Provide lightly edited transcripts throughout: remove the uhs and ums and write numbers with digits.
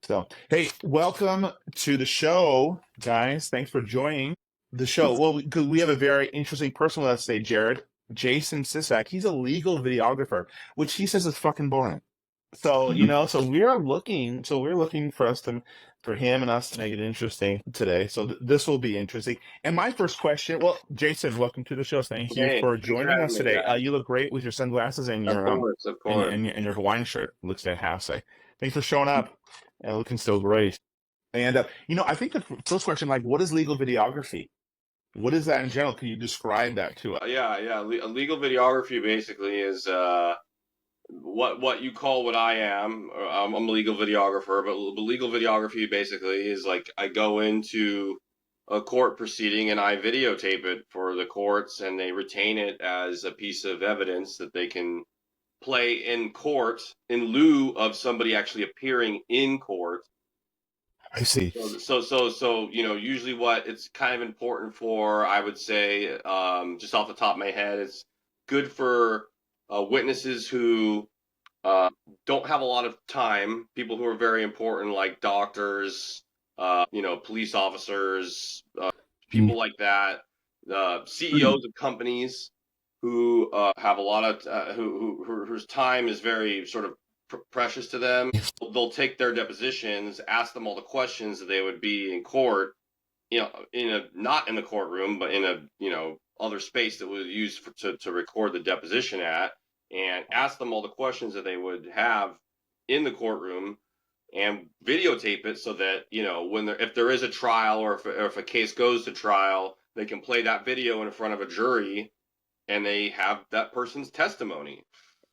So, hey, welcome to the show, guys. Thanks for joining the show. Well, we have a very interesting person with us today, Jared. Jason Sisak. He's a legal videographer, which he says is fucking boring. So, we're looking for him and us to make it interesting today. So this will be interesting. And my first question, well, Jason, welcome to the show. Thank you Hey, for thanks for joining having us me, today. guys. You look great with your sunglasses and Of your course, of course. and your Hawaiian shirt. Looks fantastic. Thanks for showing up and looking so great. And I think the first question, like, what is legal videography? What is that in general? Can you describe that to us? Yeah. Legal videography basically is what you call what I am. I'm a legal videographer, but legal videography basically is like I go into a court proceeding and I videotape it for the courts, and they retain it as a piece of evidence that they can play in court in lieu of somebody actually appearing in court. I see. So, usually what it's kind of important for, I would say, just off the top of my head, it's good for witnesses who don't have a lot of time, people who are very important, like doctors, police officers, people like that, CEOs of companies who have a lot of whose time is very sort of precious to them. They'll take their depositions, ask them all the questions that they would be in court, not in the courtroom, but in a other space that was used to record the deposition at, and ask them all the questions that they would have in the courtroom, and videotape it so that if there is a trial, or if a case goes to trial, they can play that video in front of a jury, and they have that person's testimony.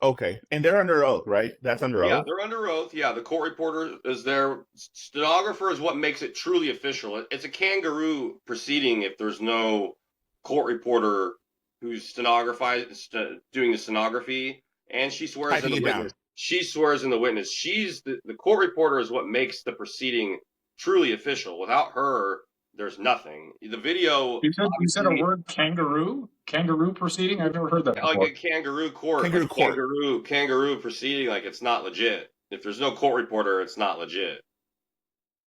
Okay, and they're under oath, right? That's under Yeah, oath. they're under oath. Yeah, the court reporter is there. Stenographer is what makes it truly official. It's a kangaroo proceeding if there's no court reporter who's doing the stenography, and she swears in Typing the it down. witness. She swears in the witness. She's the court reporter is what makes the proceeding truly official. Without her, there's nothing. The video, You said a word, kangaroo? Kangaroo proceeding? I've never heard that like before. a kangaroo court, Kangaroo like court. kangaroo proceeding, like it's not legit. If there's no court reporter, it's not legit.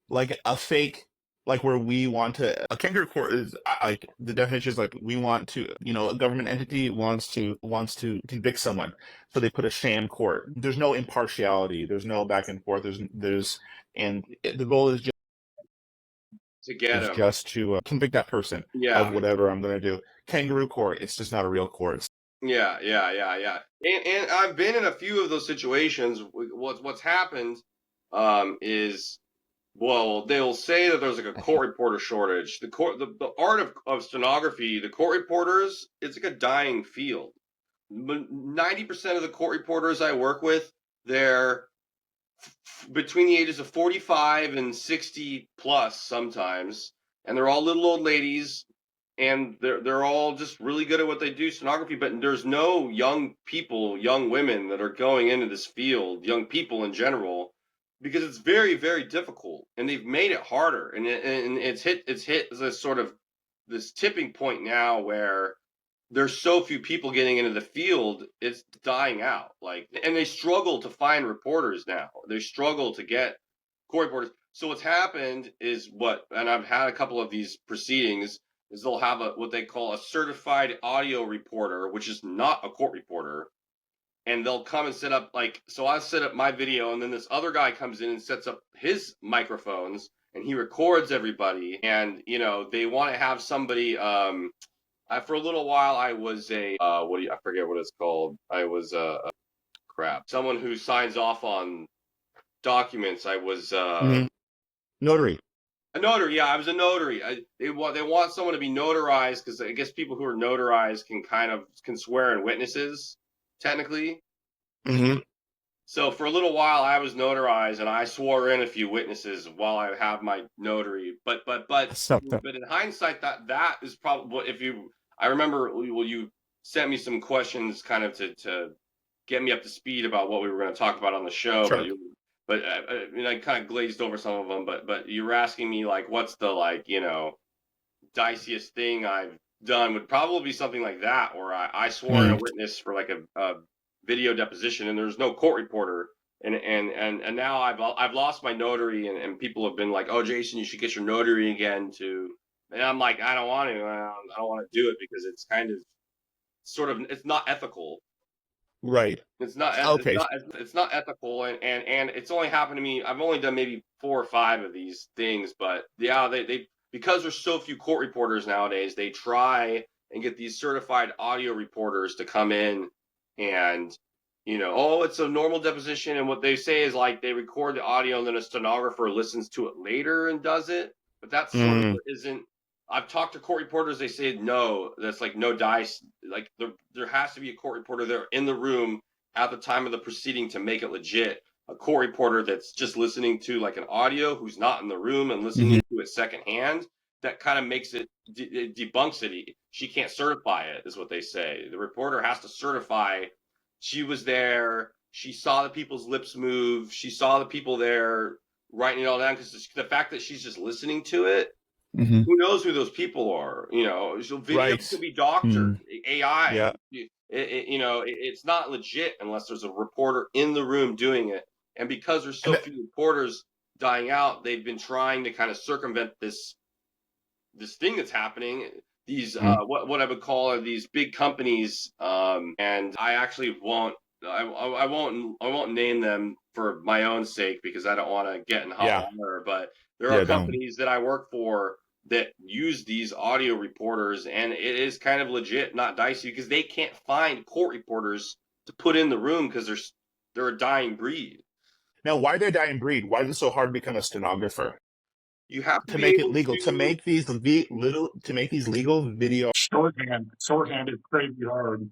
Like a fake, like where we want to. A kangaroo court is like the definition is like we want to. A government entity wants to convict someone, so they put a sham court. There's no impartiality. There's no back and forth. And the goal is To get him. just to convict that person Yeah. of whatever I'm going to do. Kangaroo court, it's just not a real court. Yeah. And I've been in a few of those situations. What's happened is, well, they'll say that there's like a court reporter shortage. The art of stenography, the court reporters, it's like a dying field. 90% of the court reporters I work with, they're between the ages of 45 and 60 plus sometimes, and they're all little old ladies, and they're all just really good at what they do, stenography. But there's no young people, young women that are going into this field, young people in general, because it's very, very difficult, and they've made it harder, and it's hit this sort of this tipping point now where there's so few people getting into the field, it's dying out. And they struggle to find reporters now. They struggle to get court reporters. So what's happened is and I've had a couple of these proceedings, is they'll have what they call a certified audio reporter, which is not a court reporter. And they'll come and set up, so I set up my video, and then this other guy comes in and sets up his microphones, and he records everybody. And, they want to have somebody, for a little while, I was I forget what it's called. I was someone who signs off on documents. I was Notary. a notary. Yeah, I was a notary. They want someone to be notarized, because I guess people who are notarized can swear in witnesses, technically. Mm-hmm. So for a little while, I was notarized, and I swore in a few witnesses while I have my notary. But in hindsight, that is probably, I remember, you sent me some questions kind of to get me up to speed about what we were going to talk about on the show. Sure. But I kind of glazed over some of them. But you were asking me, like, what's the diciest thing I've done? Would probably be something like that, where I swore in a witness for like a video deposition, and there's no court reporter, And now I've lost my notary, and people have been like, oh, Jason, you should get your notary again and I'm like, I don't want to. I don't want to do it because it's kind of sort of, it's not ethical. Right. It's not. Okay. It's not ethical, and it's only happened to me. I've only done maybe 4 or 5 of these things, but yeah, they because there's so few court reporters nowadays, they try and get these certified audio reporters to come in and oh, it's a normal deposition, and what they say is like they record the audio and then a stenographer listens to it later and does it, but that sort of isn't. I've talked to court reporters. They say no. That's like no dice. Like there has to be a court reporter there in the room at the time of the proceeding to make it legit. A court reporter that's just listening to like an audio, who's not in the room and listening to it secondhand, that kind of makes it, it debunks it. She can't certify it, is what they say. The reporter has to certify she was there, she saw the people's lips move, she saw the people there writing it all down, because the fact that she's just listening to it, who knows who those people are? So video could be doctored, AI. Yeah. It's not legit unless there's a reporter in the room doing it. And because there's so few reporters dying out, they've been trying to kind of circumvent this thing that's happening. These what I would call are these big companies, and I actually won't. I won't name them for my own sake because I don't want to get in hot water. But there are companies that I work for that use these audio reporters, and it is kind of legit, not dicey, because they can't find court reporters to put in the room because they're a dying breed. Now, why they're dying breed? Why is it so hard to become a stenographer? You have to make it legal, to make these legal video. Shorthand is crazy hard.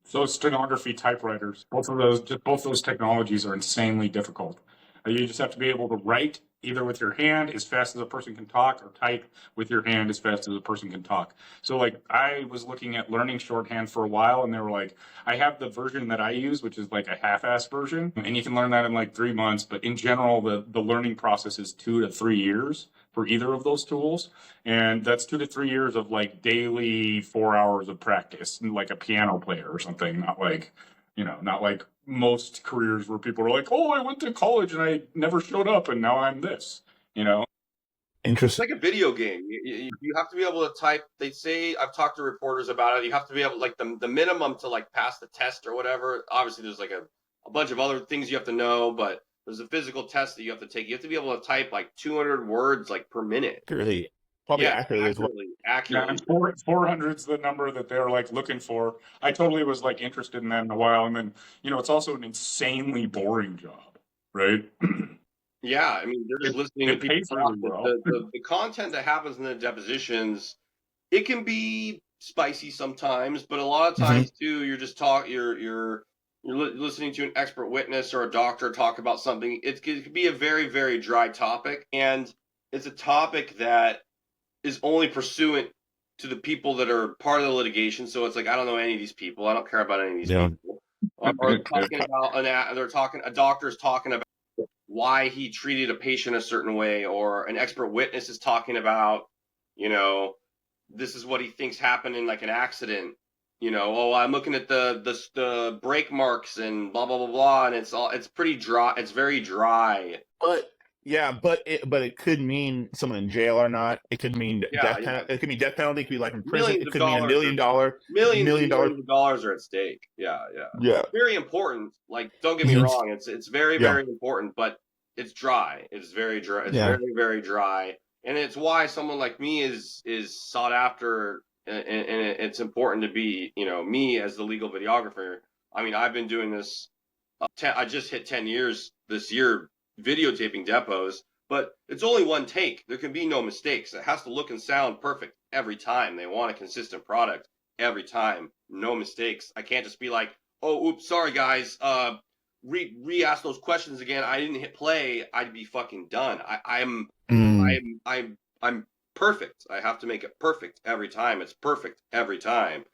So stenography typewriters, both those technologies are insanely difficult. You just have to be able to write either with your hand as fast as a person can talk, or type with your hand as fast as a person can talk. So like I was looking at learning shorthand for a while, and they were like, I have the version that I use, which is like a half-ass version, and you can learn that in like 3 months. But in general, the learning process is 2 to 3 years for either of those tools. And that's 2 to 3 years of like daily 4 hours of practice, like a piano player or something, not like most careers where people are like, oh, I went to college and I never showed up and now I'm this, Interesting. It's like a video game. You have to be able to type. They say, I've talked to reporters about it, you have to be able, like the minimum to like pass the test or whatever. Obviously there's like a bunch of other things you have to know, but there's a physical test that you have to take. You have to be able to type like 200 words like per minute. Accurately. Probably accurately as well. Accurately. Yeah, 400's the number that they're like looking for. I totally was like interested in that in a while, and then it's also an insanely boring job, right? Yeah, I mean, they're just listening to people talk. The content that happens in the depositions, it can be spicy sometimes, but a lot of times too, you're just you're listening to an expert witness or a doctor talk about something. It could be a very, very dry topic, and it's a topic that is only pursuant to the people that are part of the litigation. So it's like, I don't know any of these people. I don't care about any of these people. Or they're talking about a doctor's talking about why he treated a patient a certain way, or an expert witness is talking about, this is what he thinks happened in like an accident. Oh, I'm looking at the brake marks and blah blah blah blah, and it's pretty dry. It's very dry. But it could mean someone in jail or not. It could mean death penalty. It could be death penalty. It could be life in prison. It could mean $1 million. Millions of dollars are at stake. Yeah. It's very important. Like, don't get me wrong. It's very, very important, but it's dry. It's very dry. It's very, very dry. And it's why someone like me is sought after, and it's important to be, me as the legal videographer. I mean, I've been doing this. I just hit 10 years this year, videotaping depos, but it's only one take. There can be no mistakes. It has to look and sound perfect every time. They want a consistent product every time. No mistakes. I can't just be like, oh, oops, sorry guys. Re-ask those questions again. I didn't hit play. I'd be fucking done. I'm perfect. I have to make it perfect every time. It's perfect every time.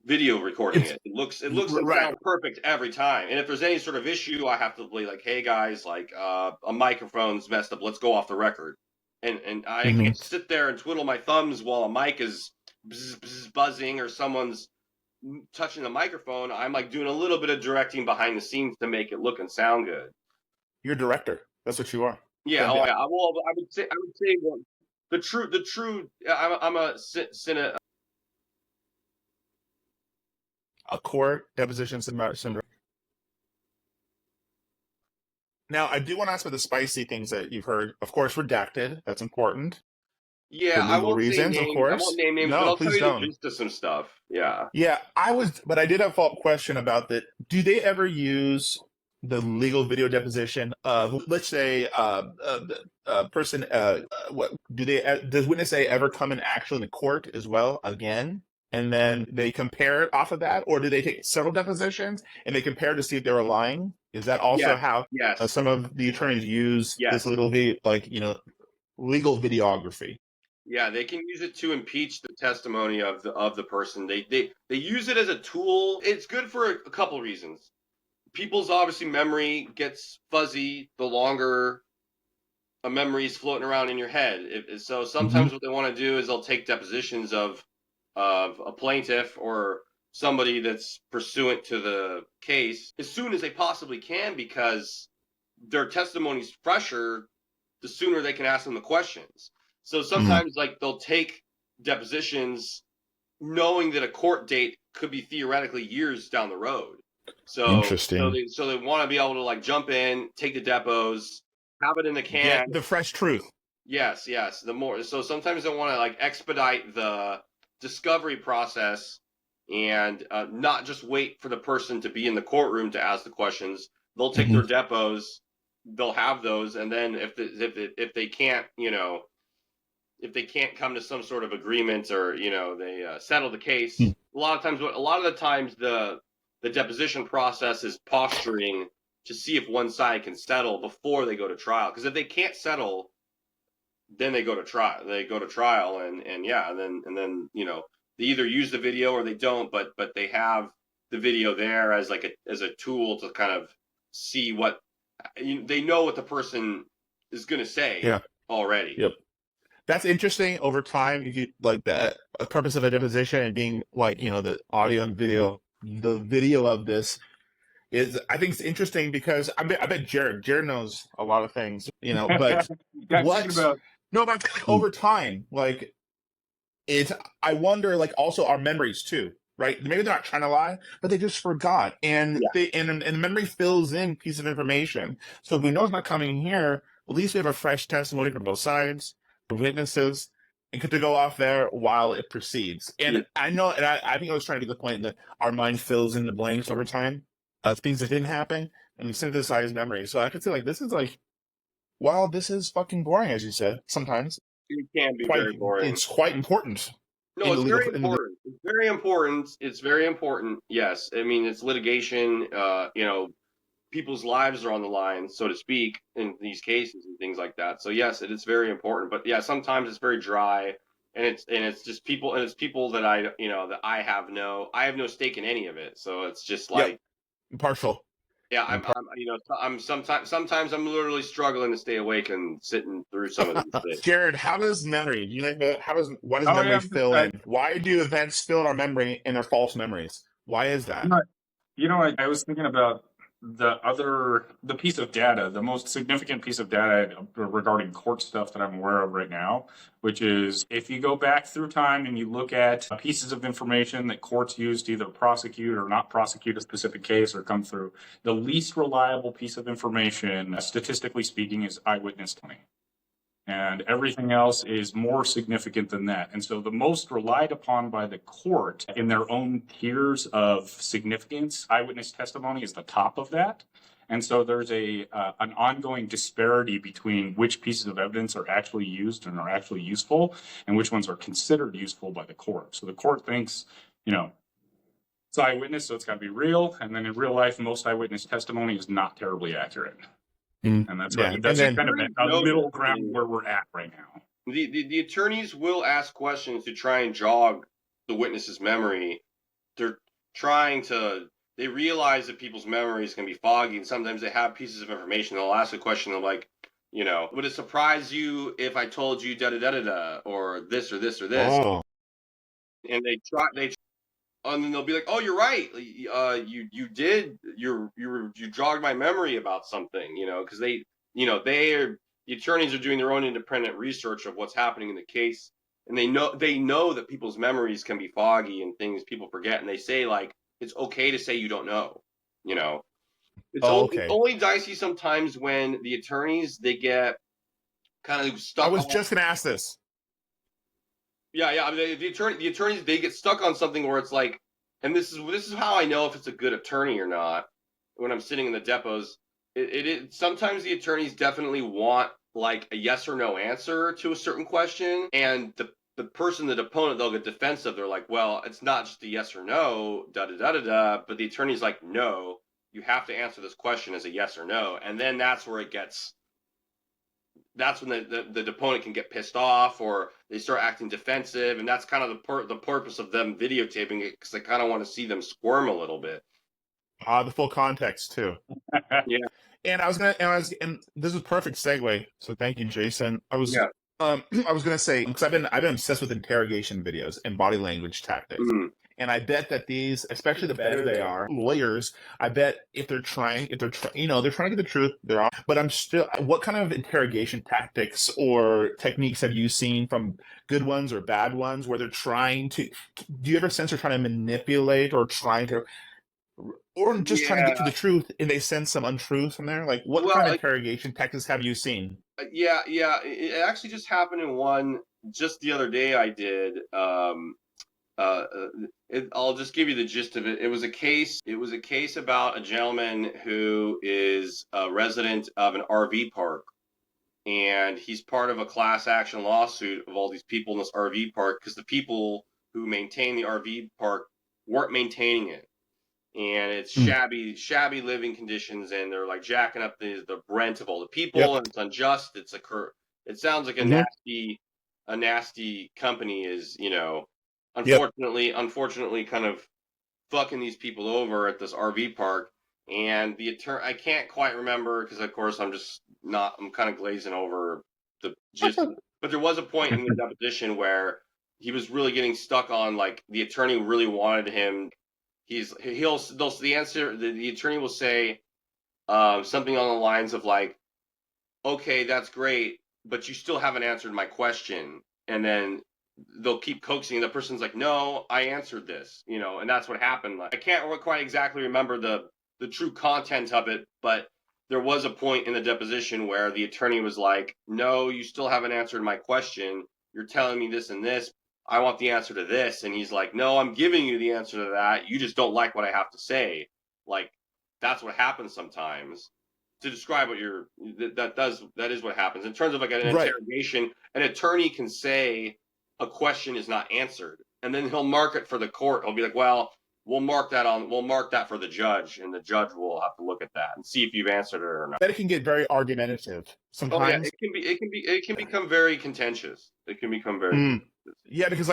Video recording it looks and sounds perfect every time. And if there's any sort of issue, I have to be like, hey guys, like a microphone's messed up, let's go off the record. And I can't sit there and twiddle my thumbs while a mic is buzzing or someone's touching the microphone, I'm like doing a little bit of directing behind the scenes to make it look and sound good. You're a director. That's what you are. Yeah, oh yeah. Well, I would say well, the true. I'm a cine. A court deposition syndrome. Now, I do want to ask about the spicy things that you've heard. Of course, redacted. That's important Yeah, for I legal won't say reasons, of names. I won't course. name names, but No, I'll tell please you the don't. gist of some stuff. Yeah. Yeah, but I did have a follow-up question about that. Do they ever use the legal video deposition of, let's say, a person? What do they? Does witness A ever come and actually in the court as well again, and then they compare it off of that, or do they take several depositions and they compare to see if they were lying? Is that also Yes. how Yes. some of the attorneys use Yes. this legal legal videography? Yeah, they can use it to impeach the testimony of the person. They use it as a tool. It's good for a couple reasons. People's obviously memory gets fuzzy the longer a memory is floating around in your head. So sometimes what they want to do is they'll take depositions of a plaintiff or somebody that's pursuant to the case as soon as they possibly can, because their testimony's fresher the sooner they can ask them the questions. So sometimes like they'll take depositions knowing that a court date could be theoretically years down the road. Interesting. So they want to be able to like jump in, take the depos, have it in the can. Get the fresh truth. Yes. The more so sometimes they want to like expedite the discovery process and not just wait for the person to be in the courtroom to ask the questions. They'll take their depots, they'll have those, and then if they can't, if they can't come to some sort of agreement or they settle the case, a lot of the times the deposition process is posturing to see if one side can settle before they go to trial. Because if they can't settle, then they go to trial. And then they either use the video or they don't, but they have the video there as a tool to kind of see what they know what the person is going to say already. Yep. That's interesting. Over time, if you like the purpose of a deposition and being like, the audio and video, the video of this is, I think it's interesting because I bet Jared knows a lot of things, but but over time, like I wonder, like also our memories too, right? Maybe they're not trying to lie, but they just forgot, and and memory fills in piece of information. So if we know it's not coming here, at least we have a fresh testimony from both sides, from witnesses, and get to go off there while it proceeds. And I know, and I think I was trying to get the point that our mind fills in the blanks over time of things that didn't happen, and we synthesize memory. So I could say, like, this is like, wow, this is fucking boring, as you said. Sometimes it can be very boring. It's quite important. No, it's very important. It's very important. It's very important. Yes, I mean it's litigation. People's lives are on the line, so to speak, in these cases and things like that. So yes, it is very important. But yeah, sometimes it's very dry, and it's just people, and it's people that that I have no stake in any of it. So it's just like impartial. Yeah, I'm sometimes I'm literally struggling to stay awake and sitting through some of these things. Jared, how does memory? Do you think why does memory fill in? Why do events fill in our memory and they're false memories? Why is that? I was thinking about the piece of data, the most significant piece of data regarding court stuff that I'm aware of right now, which is if you go back through time and you look at pieces of information that courts use to either prosecute or not prosecute a specific case or come through, the least reliable piece of information, statistically speaking, is eyewitness testimony. And everything else is more significant than that. And so the most relied upon by the court in their own tiers of significance, eyewitness testimony is the top of that. And so there's an ongoing disparity between which pieces of evidence are actually used and are actually useful and which ones are considered useful by the court. So the court thinks, it's eyewitness, so it's got to be real. And then in real life, most eyewitness testimony is not terribly accurate. And that's kind of a middle ground where we're at right now. The attorneys will ask questions to try and jog the witness's memory. They realize that people's memories can be foggy, and sometimes they have pieces of information. They'll ask a question of like, would it surprise you if I told you da da da da da or this or this or this? Oh. And they try and then they'll be like, "Oh, you're right. You jogged my memory about something, because the attorneys are doing their own independent research of what's happening in the case, and they know that people's memories can be foggy and things people forget, and they say like it's okay to say you don't know, you know. It's Oh, only it's okay. only dicey sometimes when the attorneys they get kind of I stuck was on. just gonna ask this. Yeah, yeah. I mean, the attorneys, they get stuck on something where it's like, and this is how I know if it's a good attorney or not. When I'm sitting in the depots, sometimes the attorneys definitely want like a yes or no answer to a certain question, and the opponent, they'll get defensive. They're like, well, it's not just a yes or no, da da da da da. But the attorney's like, no, you have to answer this question as a yes or no, and then that's when the opponent can get pissed off or they start acting defensive, and that's kind of the purpose of them videotaping it, because they kind of want to see them squirm a little bit. The full context too. Yeah. And and this is a perfect segue. So thank you, Jason. Yeah. I was gonna say, because I've been obsessed with interrogation videos and body language tactics. Mhm. And I bet that these, especially the better they are, lawyers, I bet they're trying to get the truth, they're on. But what kind of interrogation tactics or techniques have you seen from good ones or bad ones where they're trying to, do you ever sense they're trying to manipulate or just trying to Yeah. get to the truth and they sense some untruth from there? Like, what Well, kind of interrogation tactics have you seen? yeah, yeah. It actually just happened in one just the other day. I did. Uh, I'll just give you the gist of it. It was a case. It was a case about a gentleman who is a resident of an RV park, and he's part of a class action lawsuit of all these people in this RV park because the people who maintain the RV park weren't maintaining it, and it's Mm. shabby living conditions, and they're like jacking up the rent of all the people, Yep. and it's unjust. It sounds like Mhm. a nasty company is, Yep. unfortunately kind of fucking these people over at this RV park. And the attorney, I can't quite remember because, of course, I'm kind of glazing over the gist. But there was a point in the deposition where he was really getting stuck on, like, the attorney really wanted him. The attorney will say something on the lines of, like, okay, that's great, but you still haven't answered my question. And then they'll keep coaxing. The person's like, no, I answered this, and that's what happened. Like, I can't quite exactly remember the true content of it, but there was a point in the deposition where the attorney was like, no, you still haven't answered my question. You're telling me this and this. I want the answer to this. And he's like, no, I'm giving you the answer to that. You just don't like what I have to say. Like, that's what happens sometimes. To describe what that is what happens in terms of like an Right. interrogation. An attorney can say a question is not answered, and then he'll mark it for the court. He'll be like, well, we'll mark that for the judge, and the judge will have to look at that and see if you've answered it or not. That it can get very argumentative Oh yeah, sometimes. it can become very contentious. It can become very Mm. Yeah, because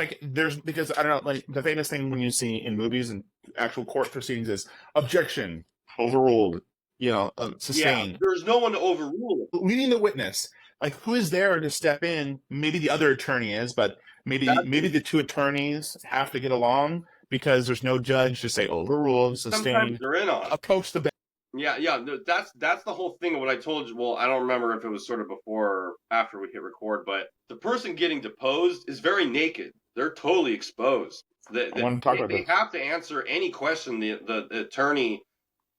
because I don't know, like the famous thing when you see in movies and actual court proceedings is objection, overruled, yeah. sustained. There's no one to overrule it. Leading the witness, like who is there to step in? Maybe the other attorney is, but maybe the two attorneys have to get along because there's no judge to say overruled, Sometimes sustained, they're in on it. approach the bench. Yeah, yeah, that's the whole thing of what I told you. Well, I don't remember if it was sort of before or after we hit record, but the person getting deposed is very naked. They're totally exposed. I want to talk about They this. have to answer any question the attorney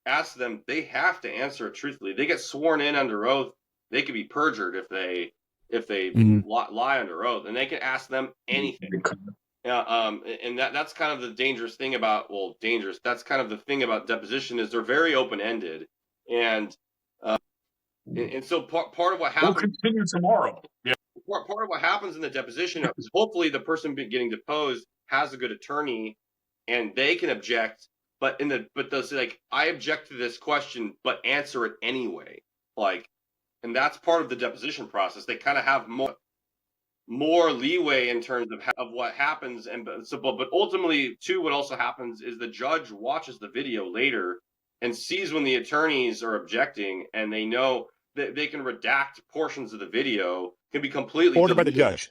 asks them. They have to answer it truthfully. They get sworn in under oath. They could be perjured if they lie under oath, and they can ask them anything. Yeah, and that's kind of the dangerous thing about dangerous. That's kind of the thing about deposition is they're very open ended, and so part of what We'll happens. continue tomorrow. Yeah. Part of what happens in the deposition is hopefully the person getting deposed has a good attorney, and they can object. But they'll say like, I object to this question, but answer it anyway. Like, and that's part of the deposition process. They kind of have more leeway in terms of what happens, but ultimately too, what also happens is the judge watches the video later and sees when the attorneys are objecting, and they know that they can redact portions of the video, can be completely Ordered by the deleted. judge.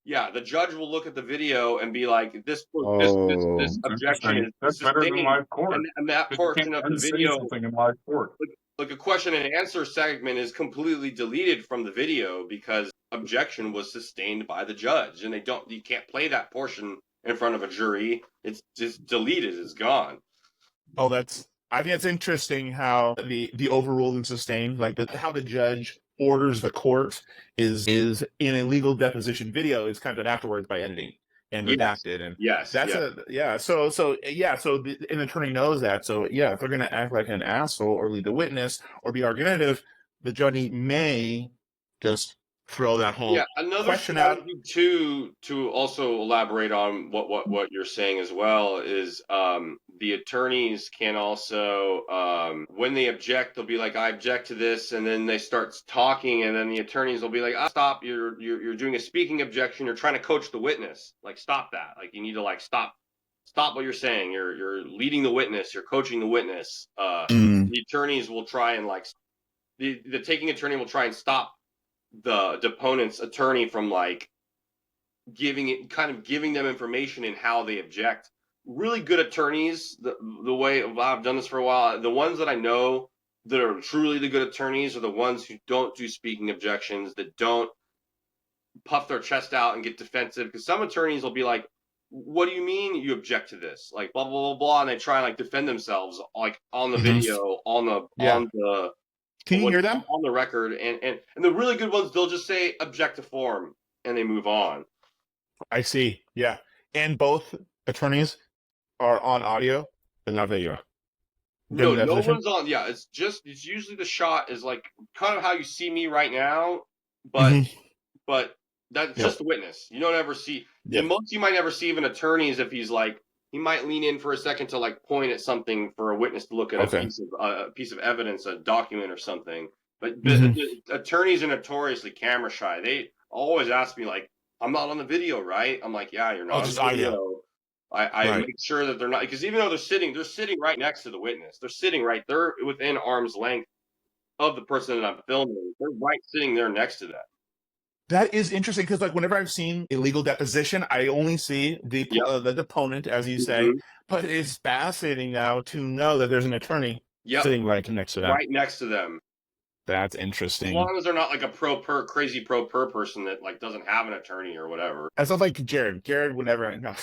Yeah, the judge will look at the video and be like, this Oh, objection Interesting. is That's better than sustained, live court. and that Because you portion can't of the unsay video, something in live court. like a question and answer segment, is completely deleted from the video because objection was sustained by the judge, and you can't play that portion in front of a jury. It's just deleted. It's gone. oh, I think it's interesting how the overruled and sustained, like how the judge orders the court is in a legal deposition video is kind of done afterwards by editing and Yes. redacted, and Yes. that's so an attorney knows that. So yeah, if they're going to act like an asshole or lead the witness or be argumentative, the judge may just throw that whole another question out. strategy to also elaborate on what you're saying as well is the attorneys can also when they object, they'll be like, I object to this, and then they start talking, and then the attorneys will be like, stop, you're doing a speaking objection, you're trying to coach the witness, like stop that, like you need to like stop what you're saying, you're leading the witness, you're coaching the witness. The attorneys will try and like the taking attorney will try and stop the deponent's attorney from like giving them information in how they object. Really good attorneys, the way I've done this for a while, the ones that I know that are truly the good attorneys are the ones who don't do speaking objections, that don't puff their chest out and get defensive. Because some attorneys will be like, what do you mean you object to this? Like blah blah blah blah, and they try and like defend themselves like on the video, on the Can you hear them on the record, and the really good ones, they'll just say object to form and they move on. I see. Yeah. And both attorneys are on audio and not video. No one's on. Yeah, it's usually the shot is like kind of how you see me right now, but that's just the witness. You don't ever see. The most you might ever see of an attorney is if he's like, he might lean in for a second to like point at something for a witness to look at a piece of evidence, a document or something. But the attorneys are notoriously camera shy. They always ask me like, I'm not on the video, right? I'm like, yeah, you're not on the video. I make sure that they're not, because even though they're sitting right next to the witness. They're within arm's length of the person that I'm filming. They're right sitting there next to them. That is interesting because, like, whenever I've seen a legal deposition, I only see the deponent, as you say. But it's fascinating now to know that there's an attorney sitting right next to them. Right next to them. That's interesting. As long as they're not like a crazy pro per person that like doesn't have an attorney or whatever. That sounds like Jared. Jared would never. No.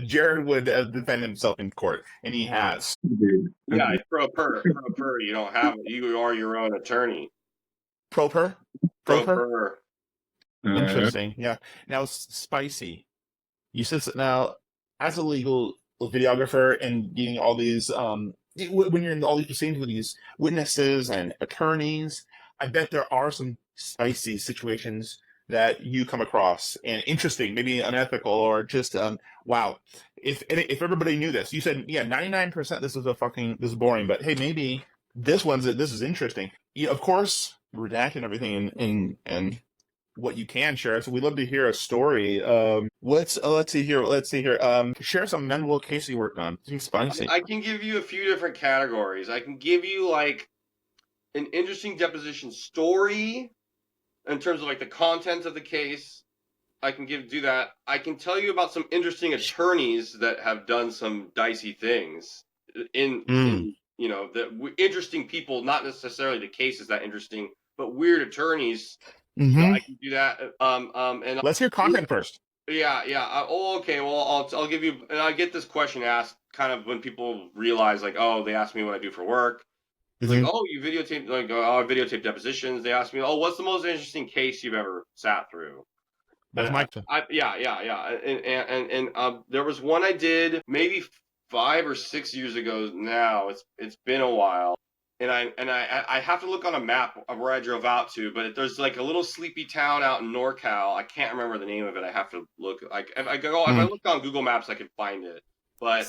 Jared would defend himself in court, and he has. Yeah, it's pro per. You don't have it. You are your own attorney. Pro per. Interesting. Yeah. Now, Spicy. You said now, as a legal videographer and getting all these, when you're in all these proceedings with these witnesses and attorneys, I bet there are some spicy situations that you come across and interesting, maybe unethical, or just wow. If everybody knew this, you said 99%. This is boring, but hey, maybe this is interesting. Of course, redact and everything and what you can share. So we'd love to hear a story. Let's see here. Share some memorable case you worked on. Spicy. I can give you a few different categories. I can give you like an interesting deposition story in terms of like the content of the case. I can do that. I can tell you about some interesting attorneys that have done some dicey things in interesting people, not necessarily the case is that interesting, but weird attorneys. I can do that. And let's hear content first. Yeah. Okay. Well, I'll give you. And I get this question asked kind of when people realize like, oh, they ask me what I do for work. It's like, oh, you videotape I videotape depositions. They ask me, oh, what's the most interesting case you've ever sat through? That's my turn. Yeah. And there was one I did maybe 5 or 6 years ago. Now it's been a while. And I have to look on a map of where I drove out to, but there's like a little sleepy town out in NorCal. I can't remember the name of it. I have to look. If I look on Google Maps, I can find it. But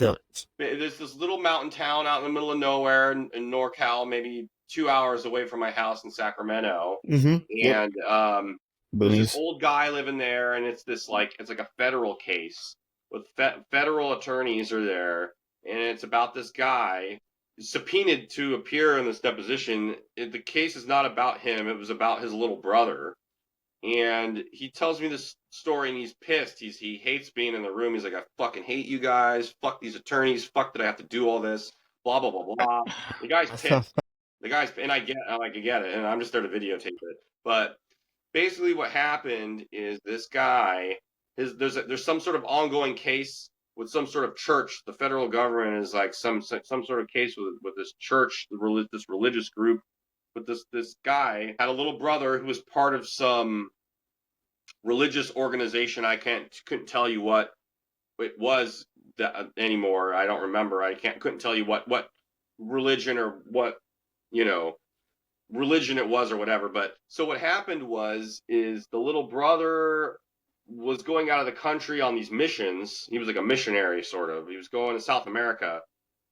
there's this little mountain town out in the middle of nowhere in NorCal, maybe 2 hours away from my house in Sacramento. And there's this old guy living there, and it's like a federal case with federal attorneys are there, and it's about this guy subpoenaed to appear in this deposition. The case is not about him. It was about his little brother. And he tells me this story, and he's pissed. He hates being in the room. He's like, I fucking hate you guys. Fuck these attorneys. Fuck that I have to do all this. Blah blah blah blah. The guy's pissed. And I get it, and I'm just there to videotape it. But basically, what happened is this guy there's some sort of ongoing case with some sort of church. The federal government is like some sort of case with this church, this religious group. But this guy had a little brother who was part of some religious organization. I couldn't tell you what it was anymore. I don't remember. Couldn't tell you what religion or what religion it was or whatever. But so what happened is the little brother was going out of the country on these missions. He was like a missionary, sort of. He was going to South America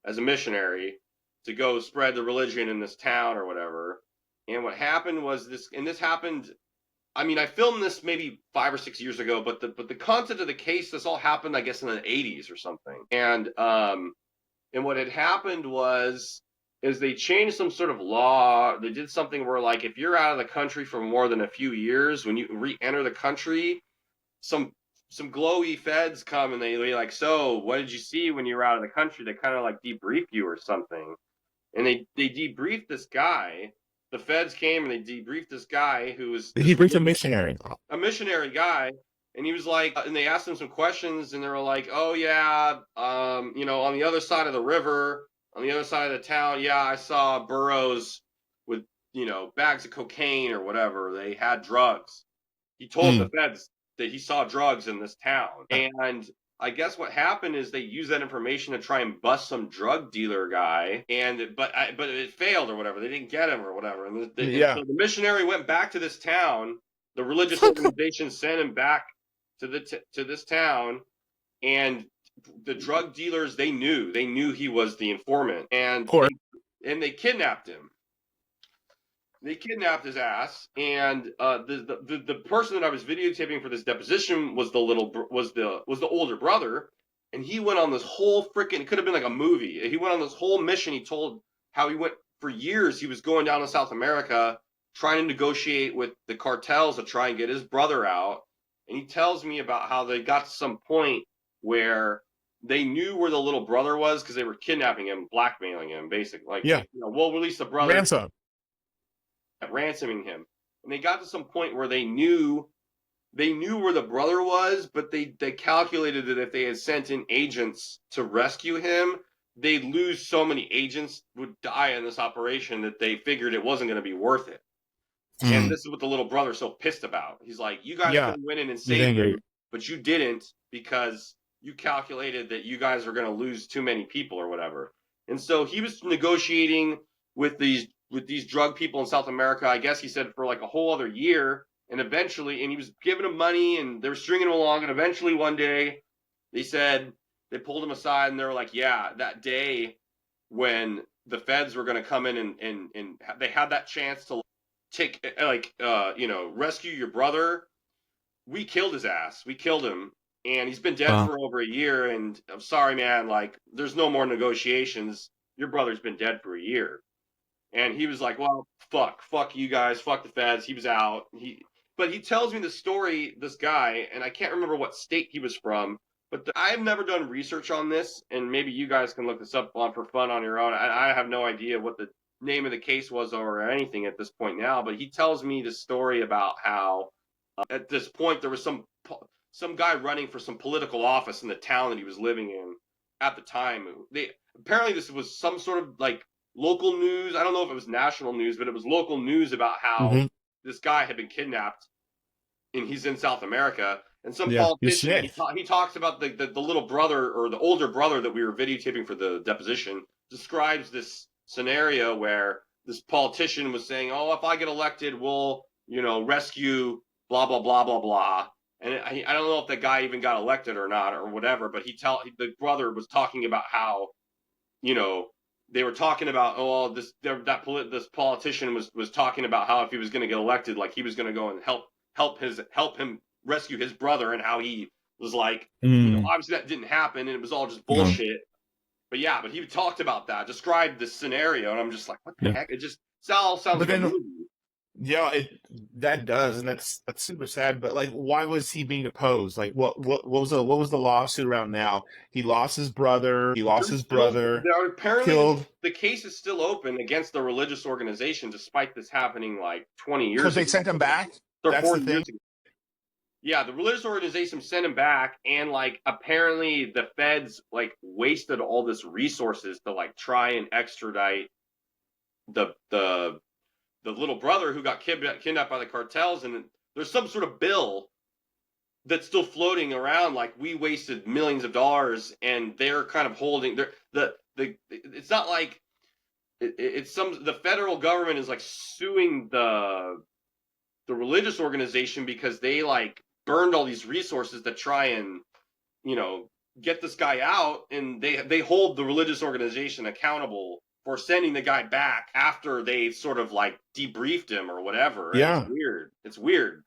as a missionary to go spread the religion in this town or whatever. And what happened was this happened. I mean, I filmed this maybe 5 or 6 years ago, but the content of the case, this all happened, I guess, in the 80s or something. And what had happened is they changed some sort of law. They did something where, like, if you're out of the country for more than a few years, when you re-enter the country, some glowy feds come and they like, so what did you see when you were out of the country? They kind of like debrief you or something. And they debriefed this guy. The feds came and they debriefed this guy who was He brings a missionary guy. And he was like, and they asked him some questions, and they were like, oh yeah, on the other side of the river, on the other side of the town, yeah, I saw burros with, bags of cocaine or whatever. They had drugs. He told the feds that he saw drugs in this town. And I guess what happened is they used that information to try and bust some drug dealer guy, but it failed or whatever. They didn't get him or whatever. And so the missionary went back to this town. The religious organization sent him back to this town, and the drug dealers, they knew he was the informant, and they kidnapped him. They kidnapped his ass, and the person that I was videotaping for this deposition was the older brother, and he went on this whole freaking, it could have been like a movie. He went on this whole mission. He told how he went for years. He was going down to South America trying to negotiate with the cartels to try and get his brother out. And he tells me about how they got to some point where they knew where the little brother was because they were kidnapping him, blackmailing him, basically. Like, we'll release the brother. Ransoming him. And they got to some point where they knew where the brother was, but they calculated that if they had sent in agents to rescue him, they'd lose so many agents would die in this operation that they figured it wasn't going to be worth it. And this is what the little brother's so pissed about. He's like, you guys could win in and save him, but you didn't because you calculated that you guys were going to lose too many people or whatever. And so he was negotiating with these drug people in South America, I guess he said, for like a whole other year. And eventually, and he was giving them money and they were stringing him along. And eventually one day they pulled him aside and they were like, yeah, that day when the feds were going to come in and they had that chance to rescue your brother. We killed his ass. We killed him. And he's been dead for over a year. And I'm sorry, man, like there's no more negotiations. Your brother's been dead for a year. And he was like, well, fuck you guys, fuck the feds. He was out. But he tells me the story, this guy, and I can't remember what state he was from, but I've never done research on this, and maybe you guys can look this up for fun on your own. I have no idea what the name of the case was or anything at this point now, but he tells me the story about how at this point there was some guy running for some political office in the town that he was living in at the time. Apparently this was some sort of like local news. I don't know if it was national news, but it was local news about how this guy had been kidnapped and he's in South America. And some politician, he talks about the little brother or the older brother that we were videotaping for the deposition, describes this scenario where this politician was saying, oh, if I get elected, we'll, rescue blah, blah, blah, blah, blah. And I don't know if that guy even got elected or not or whatever, but the brother was talking about how, they were talking about, this politician was talking about how if he was going to get elected, like he was going to go and help him rescue his brother, and how he was like, obviously that didn't happen, and it was all just bullshit. But he talked about that, described this scenario, and I'm just like, what the heck? It just all sounds like a movie. Yeah, that does, and that's super sad. But like, why was he being deposed? Like, what was the lawsuit around now? He lost his brother. He lost his brother. Apparently Killed the case is still open against the religious organization, despite this happening like 20 because years they ago. sent him back. Or That's the 40 thing. years ago. Yeah, the religious organization sent him back, and like apparently the feds like wasted all this resources to like try and extradite the little brother who got kidnapped by the cartels, and there's some sort of bill that's still floating around. Like, we wasted millions of dollars, and they're kind of holding the it's not like it's the federal government is like suing the religious organization because they like burned all these resources to try and get this guy out, and they hold the religious organization accountable for sending the guy back after they sort of like debriefed him or whatever. And Yeah. it's weird.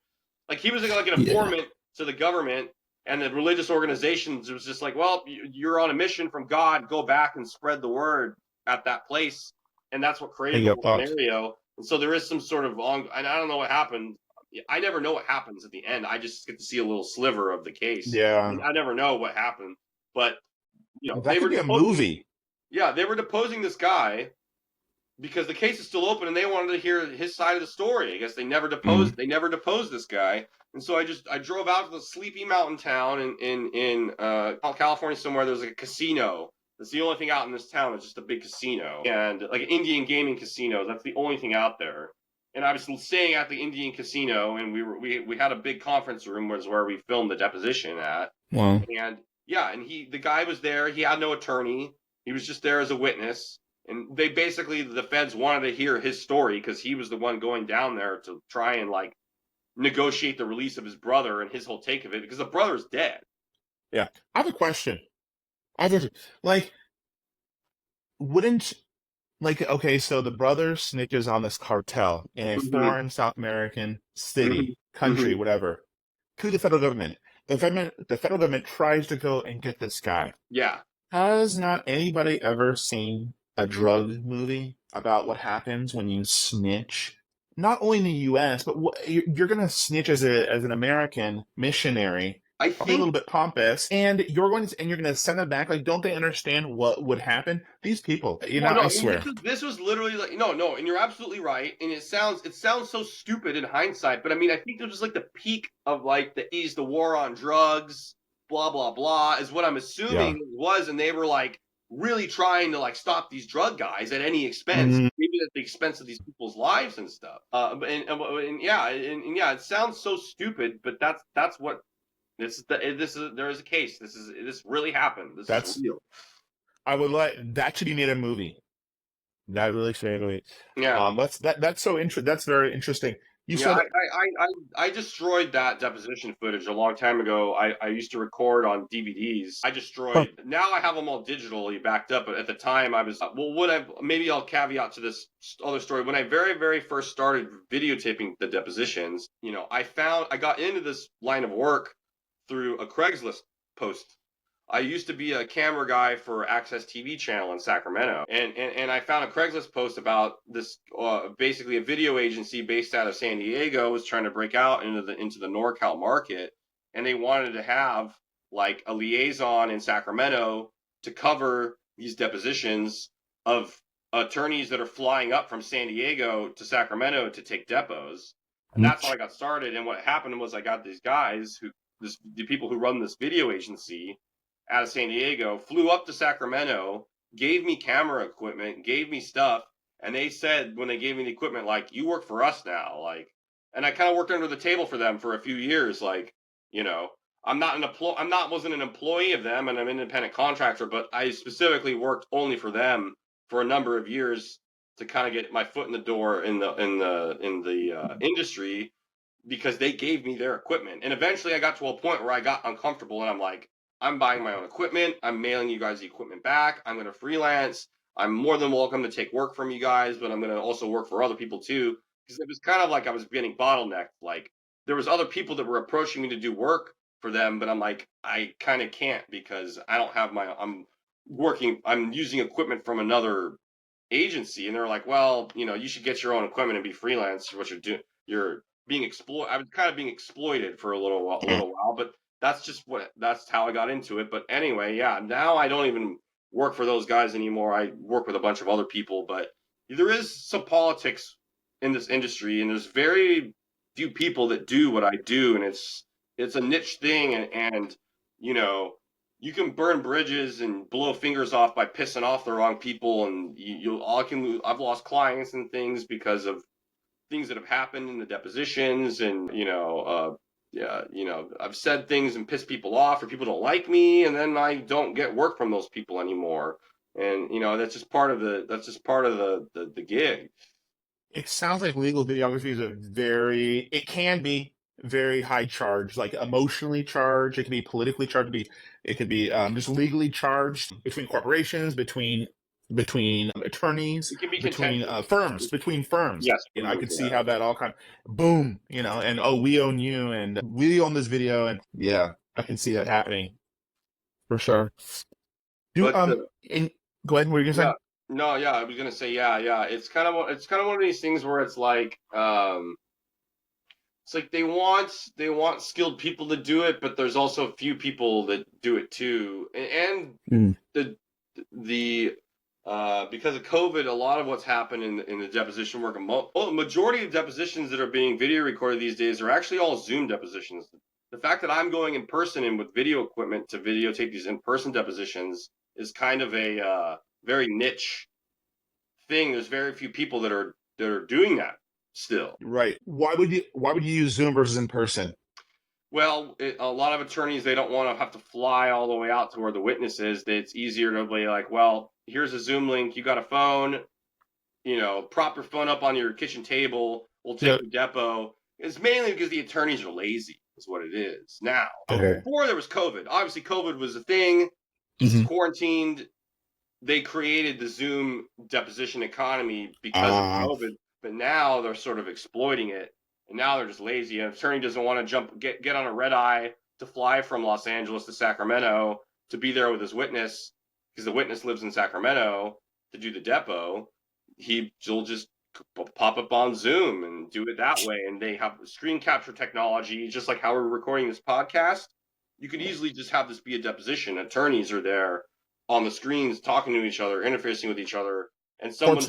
Like, he was like an informant to the government, and the religious organizations was just like, well, you're on a mission from God, go back and spread the word at that place. And that's what created the whole scenario. And so there is some sort of and I don't know what happened. I never know what happens at the end. I just get to see a little sliver of the case. Yeah. And I never know what happened. But that could be a movie. Yeah, they were deposing this guy because the case is still open, and they wanted to hear his side of the story. I guess they never deposed. They never deposed this guy, and so I drove out to the sleepy mountain town in California somewhere. There's like a casino. That's the only thing out in this town. It's just a big casino, and like an Indian gaming casino. That's the only thing out there. And I was staying at the Indian casino, and we had a big conference room was where we filmed the deposition at. Wow. And yeah, and the guy was there. He had no attorney. He was just there as a witness. And they basically, the feds wanted to hear his story because he was the one going down there to try and like negotiate the release of his brother and his whole take of it, because the brother's dead. Yeah. I have a question. Okay, so the brother snitches on this cartel in a foreign South American city, country, whatever, to the federal government. The federal government tries to go and get this guy. Yeah. Has not anybody ever seen a drug movie about what happens when you snitch? Not only in the U.S., but you're going to snitch as an American missionary. I Be a think little bit pompous, and you're going to send them back. Like, don't they understand what would happen? These people, I swear. This was literally like no, and you're absolutely right. And it sounds so stupid in hindsight, but I mean, I think this was like the peak of like the war on drugs, blah blah blah, is what I'm assuming it was, and they were like really trying to like stop these drug guys at any expense, maybe at the expense of these people's lives and stuff. Yeah, it sounds so stupid, but that's what. There is a case. This really happened. This is real. I would that should be made a movie. That really should. Yeah. That's so interesting. That's very interesting. I destroyed that deposition footage a long time ago. I used to record on DVDs. I destroyed. Now I have them all digitally backed up. But at the time, I was maybe I'll caveat to this other story. When I very, very first started videotaping the depositions, I got into this line of work through a Craigslist post. I used to be a camera guy for Access TV channel in Sacramento, and I found a Craigslist post about this basically a video agency based out of San Diego was trying to break out into the NorCal market, and they wanted to have like a liaison in Sacramento to cover these depositions of attorneys that are flying up from San Diego to Sacramento to take depos. And that's how I got started. And what happened was I got these guys the people who run this video agency out of San Diego flew up to Sacramento, gave me camera equipment, gave me stuff, and they said when they gave me the equipment, like, you work for us now, like, and I kind of worked under the table for them for a few years, like, wasn't an employee of them, and I'm an independent contractor, but I specifically worked only for them for a number of years to kind of get my foot in the door in the industry, because they gave me their equipment. And eventually I got to a point where I got uncomfortable, and I'm like, I'm buying my own equipment. I'm mailing you guys the equipment back. I'm going to freelance. I'm more than welcome to take work from you guys, but I'm going to also work for other people too. Because it was kind of like I was getting bottlenecked. Like, there was other people that were approaching me to do work for them, but I'm like, I kind of can't because I don't have I'm using equipment from another agency. And they're like, well, you should get your own equipment and be freelance for what you're doing. you're being exploited. I was kind of being exploited for a little while, but that's how I got into it. But anyway, yeah, now I don't even work for those guys anymore. I work with a bunch of other people, but there is some politics in this industry, and there's very few people that do what I do, and it's a niche thing, and you know, you can burn bridges and blow fingers off by pissing off the wrong people, and I've lost clients and things because of things that have happened in the depositions, and I've said things and pissed people off, or people don't like me, and then I don't get work from those people anymore. And that's just part of the gig. It sounds like legal videography is it can be very high charged, like emotionally charged. It can be politically charged. It could be just legally charged between corporations, between attorneys, It can be between contentious. between firms. Yes, I could see yeah. how that all kind of boom, and we own you, and we own this video, and yeah, I can see that happening for sure. But Go ahead. What were you yeah, gonna no, yeah, I was gonna say, yeah. It's kind of one of these things where it's like they want skilled people to do it, but there's also a few people that do it too, and say? the because of COVID, a lot of what's happened in the deposition work, majority of depositions that are being video recorded these days are actually all Zoom depositions. The fact that I'm going in person and with video equipment to videotape these in-person depositions is kind of a very niche thing. There's very few people that are doing that still. Right. Why would you use Zoom versus in person? Well, a lot of attorneys, they don't want to have to fly all the way out to where the witness is. It's easier to be like, well, here's a Zoom link. You got a phone, prop your phone up on your kitchen table. We'll take the depo. It's mainly because the attorneys are lazy, is what it is now. Okay. Before there was COVID, obviously COVID was a thing. Mhm. Quarantined. They created the Zoom deposition economy because of COVID, but now they're sort of exploiting it. And now they're just lazy. An attorney doesn't want to get on a red eye to fly from Los Angeles to Sacramento to be there with his witness, because the witness lives in Sacramento, to do the depo. He'll just pop up on Zoom and do it that way. And they have screen capture technology, just like how we're recording this podcast. You could easily just have this be a deposition. Attorneys are there on the screens talking to each other, interfacing with each other, and someone's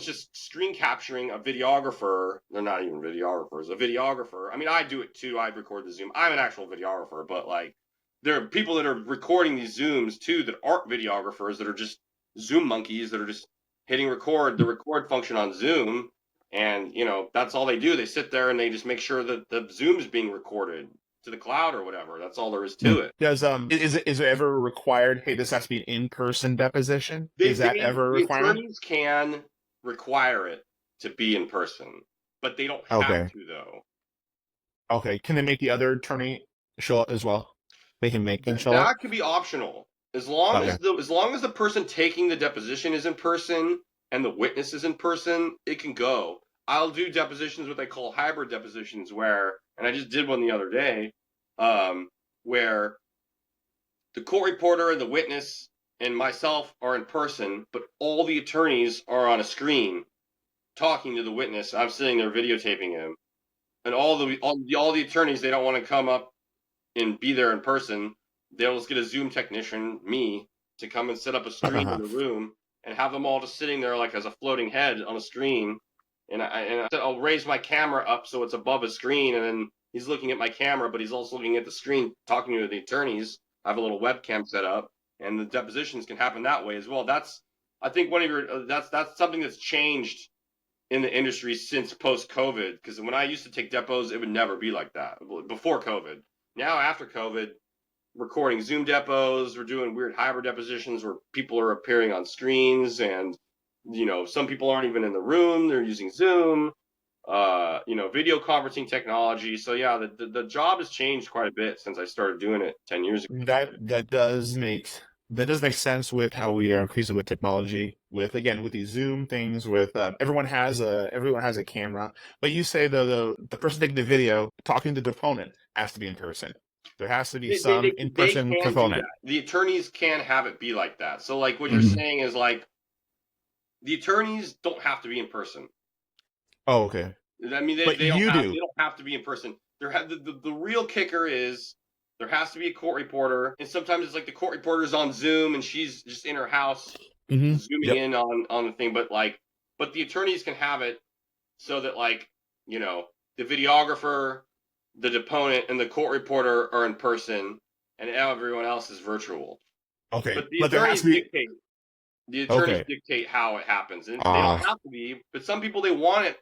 just screen capturing a videographer. They're not even videographers. A videographer. I mean, I do it too. I record the Zoom. I'm an actual videographer, but there are people that are recording these Zooms too that aren't videographers, that are just Zoom monkeys, that are just hitting the record function on Zoom, and that's all they do. They sit there and they just make sure that the Zoom is being recorded to the cloud or whatever. That's all there is to it. Does is it ever required? Hey, this has to be an in-person deposition. Is that ever a requirement? Attorneys can require it to be in person, but they don't have to though. Okay, can they make the other attorney show up as well? They can make them show up. That could be optional as long as the person taking the deposition is in person and the witness is in person. It can go. I'll do depositions, what they call hybrid depositions, and I just did one the other day, where the court reporter and the witness and myself are in person, but all the attorneys are on a screen talking to the witness. I'm sitting there videotaping him, and all the attorneys, they don't want to come up and be there in person. They'll just get a Zoom technician, me, to come and set up a screen in the room and have them all just sitting there like as a floating head on a screen. And I'll raise my camera up so it's above a screen, and then he's looking at my camera, but he's also looking at the screen talking to the attorneys. I have a little webcam set up, and the depositions can happen that way as well. That's, I think, that's something that's changed in the industry since post-COVID, because when I used to take depos, it would never be like that before COVID. Now, after COVID, recording Zoom depos, we're doing weird hybrid depositions where people are appearing on screens, and some people aren't even in the room, they're using Zoom, video conferencing technology. So yeah, the job has changed quite a bit since I started doing it 10 years ago. That does make sense with how we are increasing with technology, with these Zoom things, with everyone has a camera, but you say the person taking the video talking to the opponent has to be in person. There has to be some in-person component. The attorneys can have it be like that. So what you're saying is the attorneys don't have to be in person. Oh, okay. I mean, But they don't you have do. they don't have to be in person. The real kicker is there has to be a court reporter, and sometimes it's like the court reporter's on Zoom and she's just in her house zooming Yep. in on the thing. But the attorneys can have it so that the videographer, the deponent, and the court reporter are in person, and everyone else is virtual. Okay. But But there has to be. the attorneys Okay. dictate how it happens, and they don't Ah. have to be. But some people, they want it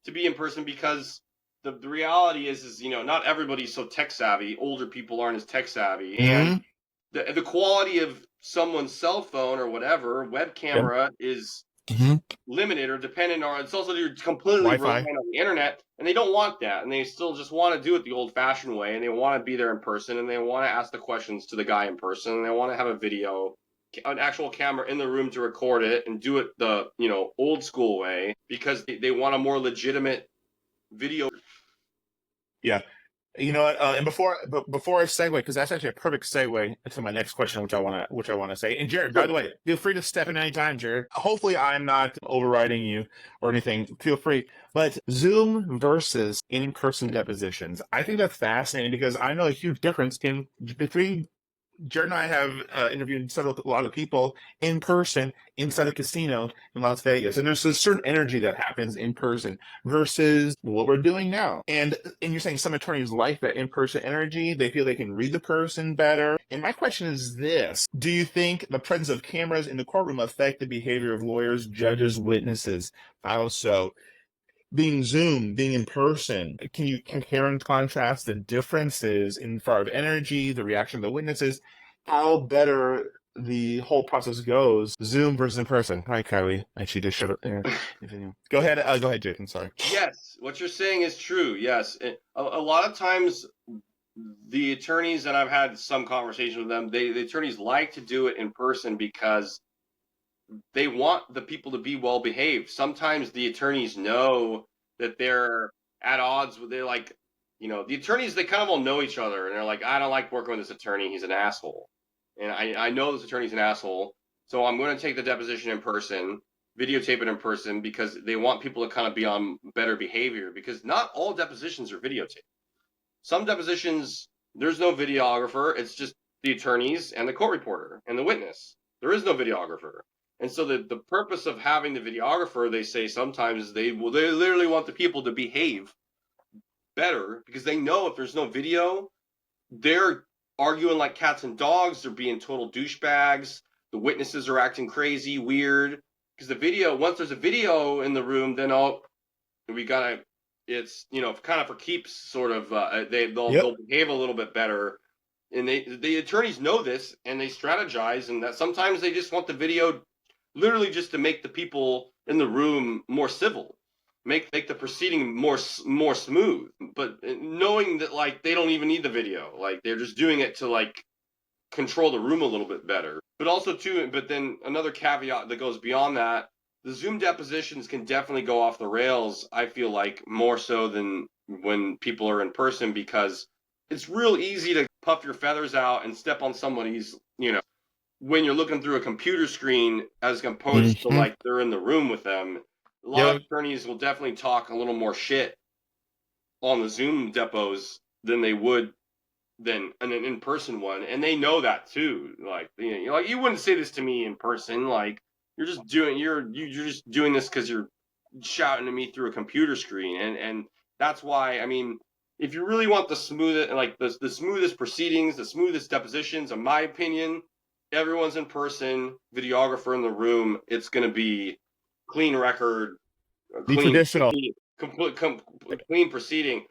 to be in person because the reality is not everybody's so tech savvy. Older people aren't as tech savvy, and the quality of someone's cell phone or whatever web camera is limited or dependent on. It's also you're completely Wi-Fi. relying on the internet, and they don't want that, and they still just want to do it the old-fashioned way, and they want to be there in person, and they want to ask the questions to the guy in person, and they want to have a video, an actual camera in the room to record it and do it the old school way because they want a more legitimate video. Yeah. You know what? And before I segue, because that's actually a perfect segue into my next question, which I want to say. And Jared, by the way, feel free to step in anytime, Jared. Hopefully, I'm not overriding you or anything. Feel free. But Zoom versus in-person depositions, I think that's fascinating because I know a huge difference between. Jared and I have interviewed a lot of people in person inside a casino in Las Vegas, and there's a certain energy that happens in person versus what we're doing now. And you're saying some attorneys like that in-person energy; they feel they can read the person better. And my question is this: do you think the presence of cameras in the courtroom affect the behavior of lawyers, judges, witnesses? How so? Being Zoom, being in person, can you compare and contrast the differences in far of energy, the reaction of the witnesses, how better the whole process goes, Zoom versus in person? Hi, Kylie. I actually just showed up there. Go ahead, Jason. Sorry. Yes, what you're saying is true. Yes, a lot of times the attorneys, and I've had some conversations with them, the attorneys like to do it in person because they want the people to be well behaved. Sometimes the attorneys know that they're at odds with, they're like, the attorneys, they kind of all know each other, and they're like, I don't like working with this attorney, he's an asshole. And I know this attorney's an asshole, so I'm going to take the deposition in person, videotape it in person, because they want people to kind of be on better behavior, because not all depositions are videotaped. Some depositions, there's no videographer, it's just the attorneys and the court reporter and the witness. There is no videographer. And so the purpose of having the videographer, they say sometimes they literally want the people to behave better because they know if there's no video, they're arguing like cats and dogs. They're being total douchebags. The witnesses are acting crazy, weird. Because the video, once there's a video in the room, then it's kind of for keeps. Sort of, they'll behave a little bit better. And the attorneys know this, and they strategize, and that sometimes they just want the video literally just to make the people in the room more civil, make the proceeding more smooth. But knowing that they don't even need the video, they're just doing it to control the room a little bit better. But also too, but then another caveat that goes beyond that, the Zoom depositions can definitely go off the rails. I feel like more so than when people are in person, because it's real easy to puff your feathers out and step on somebody's, when you're looking through a computer screen as opposed to they're in the room with them. A lot of attorneys will definitely talk a little more shit on the Zoom depots than they would than an in-person one, and they know that too. You wouldn't say this to me in person. You're just doing this because you're shouting at me through a computer screen, and that's why. I mean, if you really want the smoothest proceedings, the smoothest depositions, in my opinion, everyone's in person, videographer in the room. It's going to be clean record, Traditional. clean proceeding.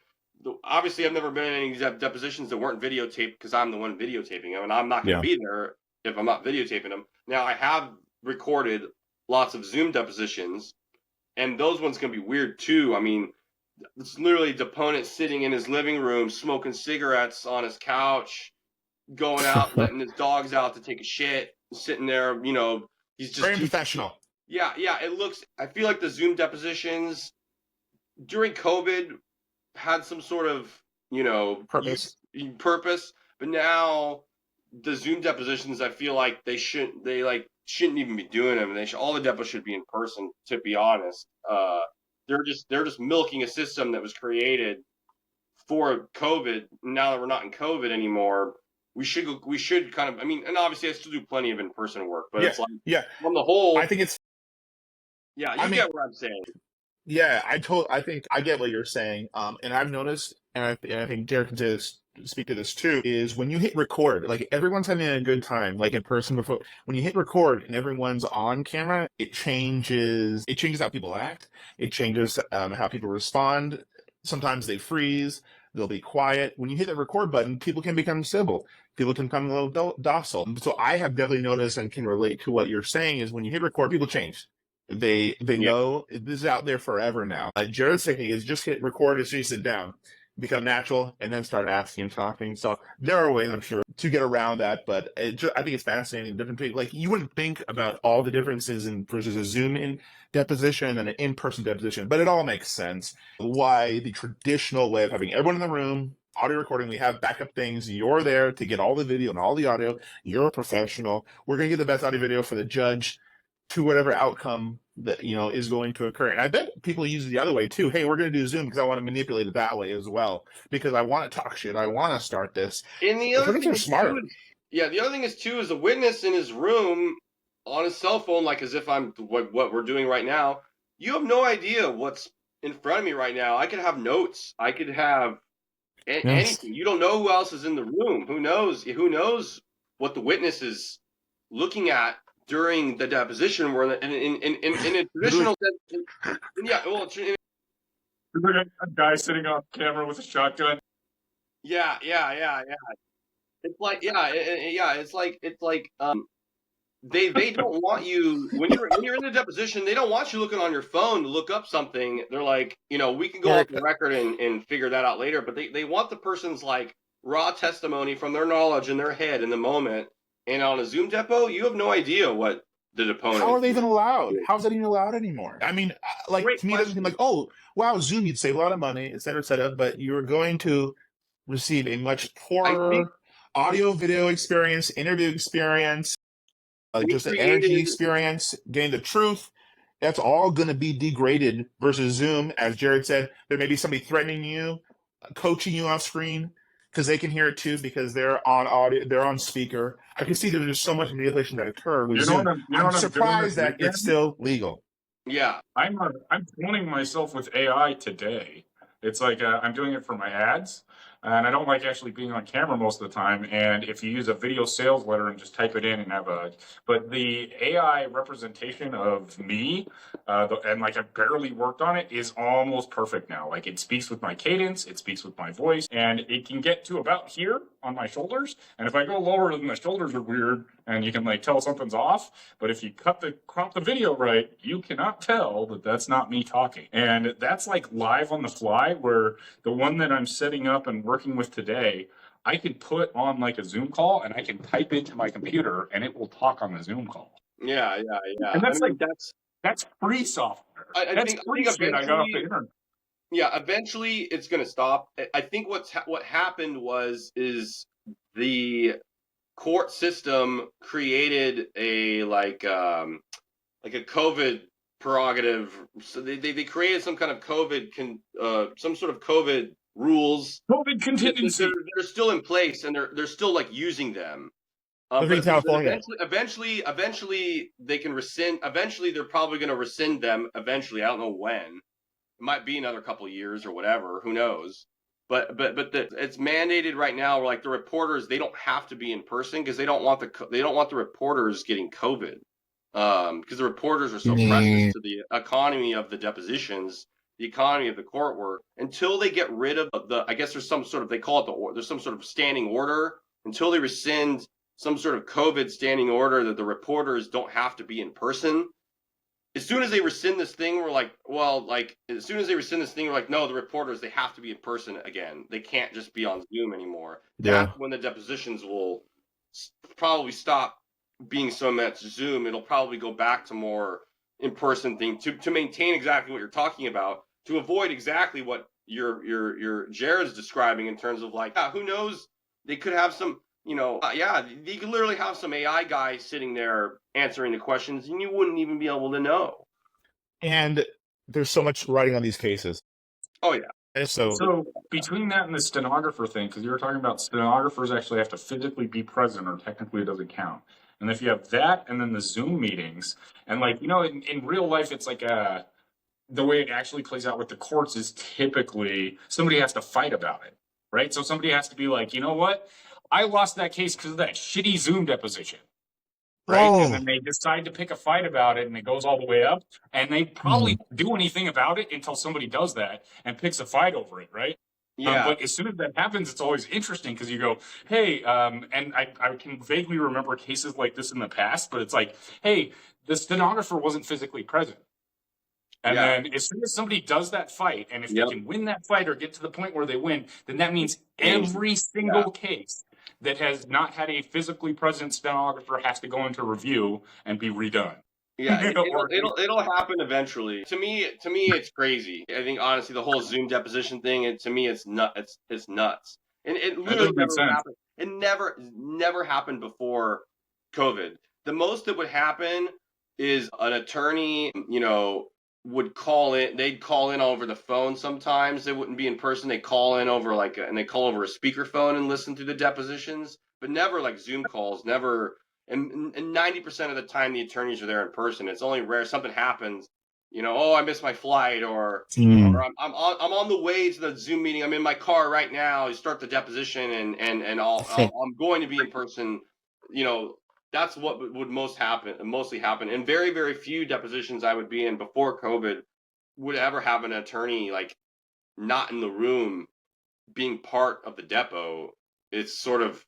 Obviously, I've never been in any depositions that weren't videotaped because I'm the one videotaping them, and I'm not going to be there if I'm not videotaping them. Now, I have recorded lots of Zoom depositions, and those ones can be weird too. I mean, it's literally deponent sitting in his living room, smoking cigarettes on his couch, going out, letting his dogs out to take a shit, sitting there, he's just very professional. Yeah, I feel like the Zoom depositions during COVID had some sort of, purpose, but now the Zoom depositions, I feel like they shouldn't even be doing them. All the depots should be in person, to be honest. they're just milking a system that was created for COVID. Now that we're not in COVID anymore, we should kind of, I mean, and obviously I still do plenty of in-person work, but it's like, on the whole, I think it's. yeah, I you mean, get what I'm saying. yeah, I think I get what you're saying. And I've noticed, and I think Derek can speak to this too, is when you hit record, like everyone's having a good time, like in person before. When you hit record and everyone's on camera, it changes. It changes how people act. It changes how people respond. Sometimes they freeze. They'll be quiet. When you hit the record button, people can become civil. People can become a little docile. So I have definitely noticed and can relate to what you're saying is when you hit record, people change. They Yeah. know this is out there forever now. Jared's technique is just hit record as soon as you sit down, become natural, and then start asking and talking. So there are ways, I'm sure, to get around that. But I think it's fascinating. Different people, like you wouldn't think about all the differences in versus a Zoom in deposition and an in-person deposition, but it all makes sense. Why the traditional way of having everyone in the room, audio recording, we have backup things. You're there to get all the video and all the audio. You're a professional. We're going to get the best audio video for the judge to whatever outcome that is going to occur. And I bet people use it the other way too. Hey, we're going to do Zoom because I want to manipulate it that way as well, because I want to talk shit. I want to start this. And the other thing is smart. the other thing is too is a witness in his room on his cell phone, like as if I'm what we're doing right now. You have no idea what's in front of me right now. I could have notes. I could have anything. You don't know who else is in the room. Who knows? Who knows what the witness is looking at during the deposition? Where in a traditional sense, yeah, well, A guy sitting on camera with a shotgun. yeah. It's like it's like they don't want you when you're in the deposition. They don't want you looking on your phone to look up something. They're like, we can go off the record and figure that out later. But they want the person's like raw testimony from their knowledge in their head in the moment. And on a Zoom depo, you have no idea what the deponent. How are they even allowed? How is that even allowed anymore? I mean, like Great to me, it doesn't seem like, oh wow, Zoom, you'd save a lot of money, et cetera, but you're going to receive a much poorer audio, video experience, interview experience. Just the energy experience, getting the truth, that's all going to be degraded versus Zoom. As Jared said, there may be somebody threatening you, coaching you off screen because they can hear it too because they're on audio, they're on speaker. I can see that there's so much manipulation that occurs with Zoom. I'm surprised that it's still legal. Yeah, I'm cloning myself with AI today. It's like I'm doing it for my ads, and I don't like actually being on camera most of the time. And if you use a video sales letter and just type it in and but the AI representation of me, and like I've barely worked on it, is almost perfect now. Like it speaks with my cadence, it speaks with my voice, and it can get to about here on my shoulders. And if I go lower, then my shoulders are weird, and you can like tell something's off. But if you crop the video right, you cannot tell that that's not me talking. And that's like live on the fly, where the one that I'm setting up and working with today, I could put on like a Zoom call and I can type into my computer and it will talk on the Zoom call. Yeah. And that's free software. I think shit I got off the internet. Yeah, eventually it's going to stop. I think what happened is the court system created a like a COVID prerogative. So they created some kind of some sort of COVID rules. COVID contingency. They're still in place and they're still like using them. But eventually they can rescind. Eventually they're probably going to rescind them. Eventually, I don't know when. It might be another couple of years or whatever. Who knows? But it's mandated right now. Where like the reporters, they don't have to be in person because they don't want the reporters getting COVID. Because the reporters are so precious to the economy of the depositions, the economy of the court work. Until they get rid of I guess there's some sort of, they call it there's some sort of standing order. Until they rescind some sort of COVID standing order that the reporters don't have to be in person. As soon as they rescind this thing, we're like, no, the reporters, they have to be in person again. They can't just be on Zoom anymore. Yeah. That's when the depositions will probably stop being so much Zoom. It'll probably go back to more in-person thing to maintain exactly what you're talking about, to avoid exactly what your Jared's describing in terms of like, who knows? They could have some, you could literally have some AI guy sitting there answering the questions and you wouldn't even be able to know. And There's so much writing on these cases. Oh yeah. And so So between that and the stenographer thing, because you were talking about stenographers actually have to physically be present, or technically it doesn't count. And if you have that, and then the Zoom meetings, and like in real life, it's like the way it actually plays out with the courts is typically somebody has to fight about it, right? So somebody has to be like, you know what, I lost that case because of that shitty Zoom deposition. Right. And then they decide to pick a fight about it, and it goes all the way up. And they probably don't do anything about it until somebody does that and picks a fight over it. Right. Yeah. But as soon as that happens, it's always interesting because you go, hey, and I can vaguely remember cases like this in the past, but it's like, hey, the stenographer wasn't physically present. And then as soon as somebody does that fight, and if they can win that fight or get to the point where they win, then that means every single case that has not had a physically present stenographer has to go into review and be redone. Yeah, it'll happen eventually. To me, it's crazy. I think honestly, the whole Zoom deposition thing, to me, it's nuts. It's nuts, and it literally never happened. It never happened before COVID. The most that would happen is an attorney, would call in. They'd call in over the phone. Sometimes they wouldn't be in person. They call in over and they call over a speakerphone and listen to the depositions, but never like Zoom calls. Never. And 90% of the time, the attorneys are there in person. It's only rare something happens, oh, I missed my flight, or I'm on the way to the Zoom meeting. I'm in my car right now. You start the deposition, and I'm going to be in person. That's what would mostly happen. And very, very few depositions I would be in before COVID would ever have an attorney like not in the room being part of the depo. It's sort of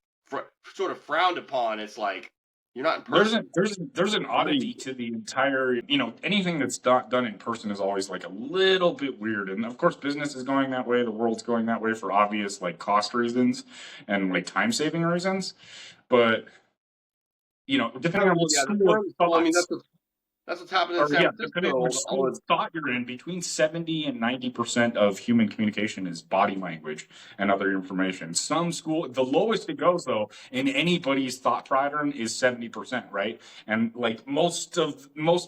frowned upon. It's like, you're not in person. There's an oddity to the entire, anything that's done in person is always like a little bit weird. And of course, business is going that way. The world's going that way for obvious like cost reasons and like time saving reasons. But, depending on what school of thoughts. That's what's happening in San Francisco. Depending on which school of thought you're in, between 70 and 90% of human communication is body language and other information. Some school, the lowest it goes though, in anybody's thought pattern is 70%, right? And like most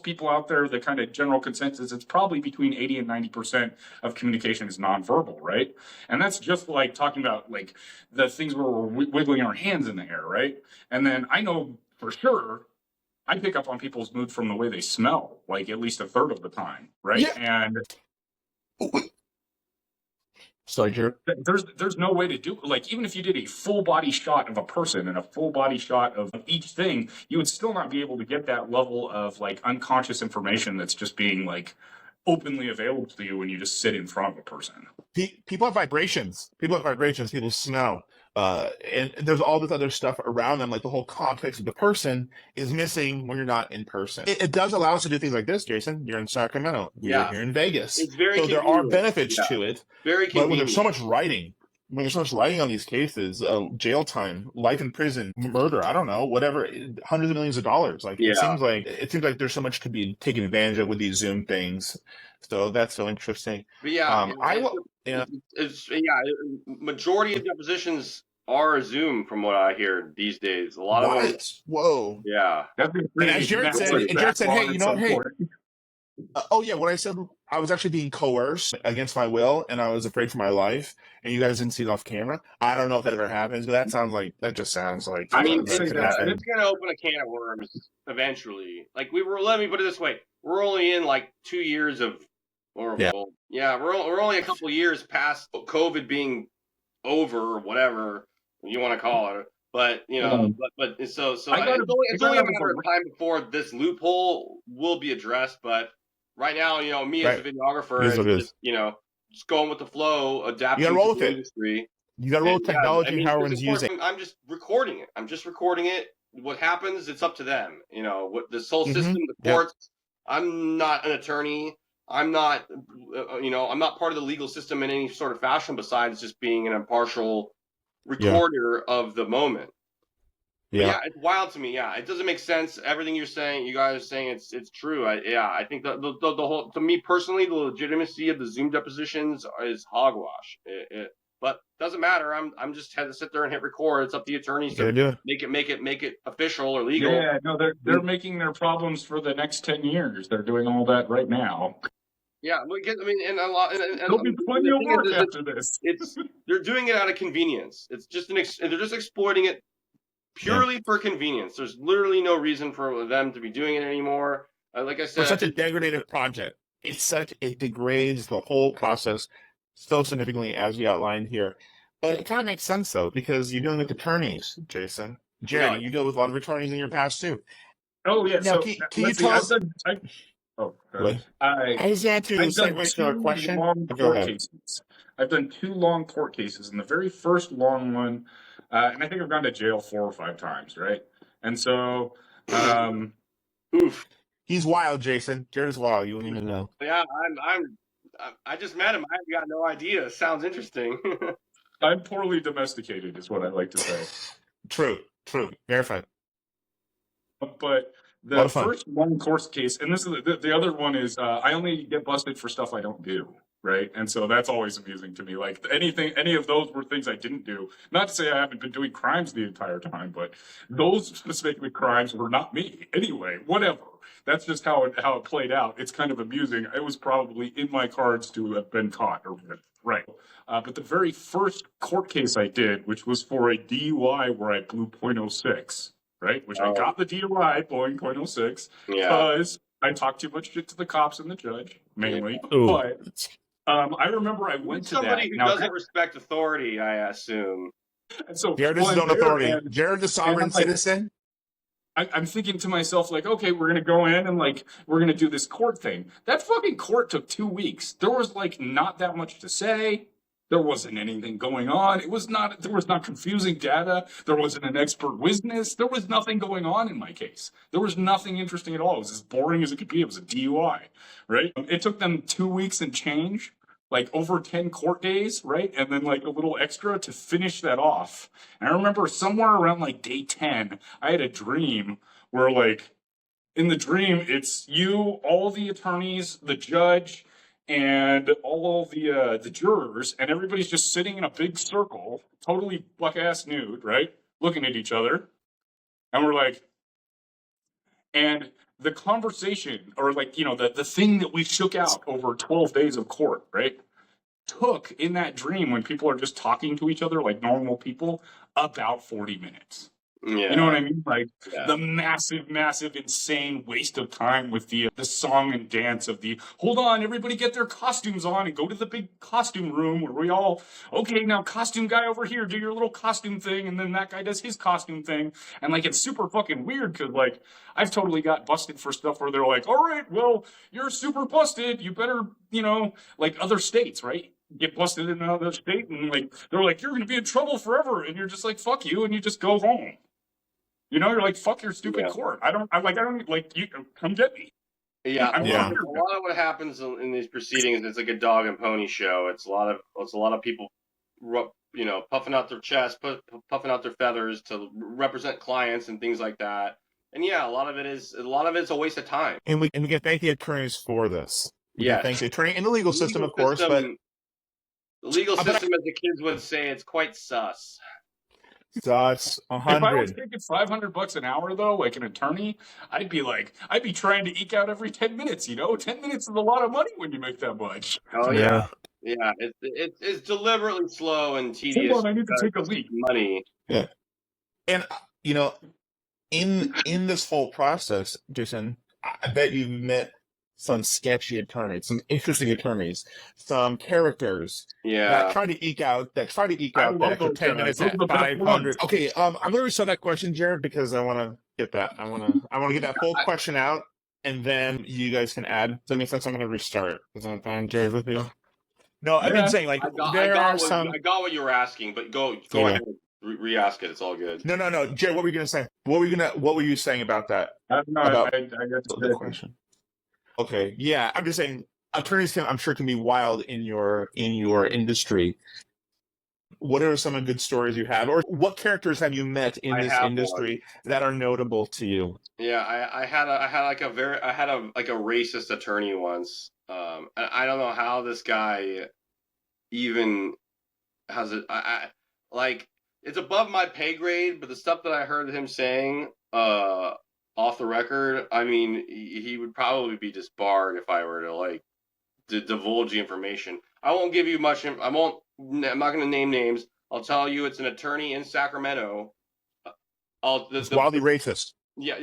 people out there, the kind of general consensus, it's probably between 80 and 90% of communication is nonverbal, right? And that's just like talking about like the things where we're wiggling our hands in the air, right? And then I know for sure, I pick up on people's mood from the way they smell, like at least a third of the time, right? Yeah. And sorry, Jared. There's no way to do like even if you did a full body shot of a person and a full body shot of each thing, you would still not be able to get that level of like unconscious information that's just being like openly available to you when you just sit in front of a person. People have vibrations. People smell. And there's all this other stuff around them, like the whole context of the person is missing when you're not in person. It does allow us to do things like this, Jason. You're in Sacramento. We're here in Vegas. It's very so there are benefits to it. Very convenient. But when there's so much writing, on these cases, jail time, life in prison, murder, I don't know, whatever, hundreds of millions of dollars. Like it seems like there's so much to be taken advantage of with these Zoom things. So that's so interesting. But majority of depositions are Zoom from what I hear these days. A lot of them. Whoa. Yeah. And as Jared said, hey, when I said I was actually being coerced against my will and I was afraid for my life and you guys didn't see it off camera. I don't know if that ever happens, but that just sounds like I mean, it's gonna open a can of worms eventually. Like let me put it this way. We're only in like 2 years of we're only a couple years past COVID being over or whatever you want to call it. But it's only a matter of time before this loophole will be addressed. But right now, me as a videographer, just going with the flow, adapting to the industry. You got to roll with technology how everyone's using. I'm just recording it. What happens, it's up to them. What this whole system, the courts. I'm not an attorney. I'm not, I'm not part of the legal system in any sort of fashion besides just being an impartial recorder of the moment. Yeah, it's wild to me. Yeah, it doesn't make sense. Everything you guys are saying, it's true. I think the whole, to me personally, the legitimacy of the Zoom depositions is hogwash. But doesn't matter. I'm just had to sit there and hit record. It's up to the attorneys to make it official or legal. Yeah, no, they're making their problems for the next 10 years. They're doing all that right now. Yeah, I mean, and a lot, and There'll be plenty of work after this. they're doing it out of convenience. It's just they're just exploiting it purely for convenience. There's literally no reason for them to be doing it anymore. Like I For said, such a degraded project, it degrades the whole process so significantly as we outlined here. But it kind of makes sense though, because you're dealing with attorneys, Jason. Jared, no, you deal with a lot of attorneys in your past too. Oh yeah. Now, So can you let's see. tell us? Oh, What? I I just had to I've done segue to our two question. long Go court ahead. cases. I've done two long court cases, and the very first long one, and I think I've gone to jail 4 or 5 times, right? And so, oof. He's wild, Jason. Jared's wild. You wouldn't even know. Yeah, I just met him. I got no idea. Sounds interesting. I'm poorly domesticated, is what I like to say. True. Verified. But A lot the of fun. first long court case, and this is the other one is I only get busted for stuff I don't do, right? And so that's always amusing to me. Like any of those were things I didn't do. Not to say I haven't been doing crimes the entire time, but those specific crimes were not me. Anyway, whatever. That's just how it played out. It's kind of amusing. It was probably in my cards to have been caught or whatever. Right. But the very first court case I did, which was for a DUI where I blew .06, right? Which I got the DUI blowing .06 because I talked too much shit to the cops and the judge, mainly. Ooh. But I remember I went to somebody that. who doesn't respect authority, I assume. And so Jared is his own authority. Jared's a sovereign citizen. I'm thinking to myself, like, okay, we're going to go in and, like, we're going to do this court thing. That fucking court took 2 weeks. There was, like, not that much to say. There wasn't anything going on. There was not confusing data. There wasn't an expert witness. There was nothing going on in my case. There was nothing interesting at all. It was as boring as it could be. It was a DUI, right? It took them 2 weeks and change, like over 10 court days, right? And then like a little extra to finish that off. And I remember somewhere around like day 10, I had a dream where like in the dream, it's you, all the attorneys, the judge, and all the jurors, and everybody's just sitting in a big circle, totally buck-ass nude, right? Looking at each other. And we're like, and the conversation, or like, you know, the thing that we shook out over 12 days of court, right? Took in that dream when people are just talking to each other like normal people about 40 minutes. Yeah. You know what I mean? Like the massive, insane waste of time with the song and dance of the hold on, everybody get their costumes on and go to the big costume room where we all okay, now costume guy over here, do your little costume thing, and then that guy does his costume thing. And like it's super fucking weird because like I've totally got busted for stuff where they're like, all right, well, you're super busted. You better, you know, like other states, right? Get busted in another state and like they're like, you're gonna be in trouble forever, and you're just like, fuck you, and you just go home. You know, you're like, fuck your stupid court. I don't like you come get me. Yeah, a lot of what happens in these proceedings is like a dog and pony show. It's a lot of people, you know, puffing out their chest, puffing out their feathers to represent clients and things like that. And yeah, a lot of it's a waste of time. And we can thank the attorneys for this. Yeah, thank the attorney and the legal system, of course. But the legal system, as the kids would say, it's quite sus. That's 100. If I was taking $500 an hour though, like an attorney, I'd be trying to eke out every 10 minutes. You know, 10 minutes is a lot of money when you make that much. Oh yeah. It's deliberately slow and tedious. Hold on, I need to take a leak. Money. Yeah, and you know, in this whole process, Jason, I bet you've met some sketchy attorneys, some interesting attorneys, some characters that try to eke out the extra 10 minutes at 500. Okay, I'm going to reset that question, Jared, because I want to get that. I want to get that whole question out, and then you guys can add. Does that make sense? I'm going to restart. Is that fine, Jared, with you? No, I've been saying like I got what you were asking, but go ahead. Re-ask it. It's all good. No. Jared, what were you gonna say? What were you saying about that? I don't know. About I guess the question. Okay, yeah, I'm just saying attorneys I'm sure can be wild in your industry. What are some of the good stories you have, or what characters have you met in this industry that are notable to you? Yeah, I had a racist attorney once. And I don't know how this guy even has it. Like it's above my pay grade, but the stuff that I heard him saying off the record, I mean, he would probably be disbarred if I were to like divulge the information. I won't give you much. I'm not going to name names. I'll tell you, it's an attorney in Sacramento. It's wildly racist. Yeah.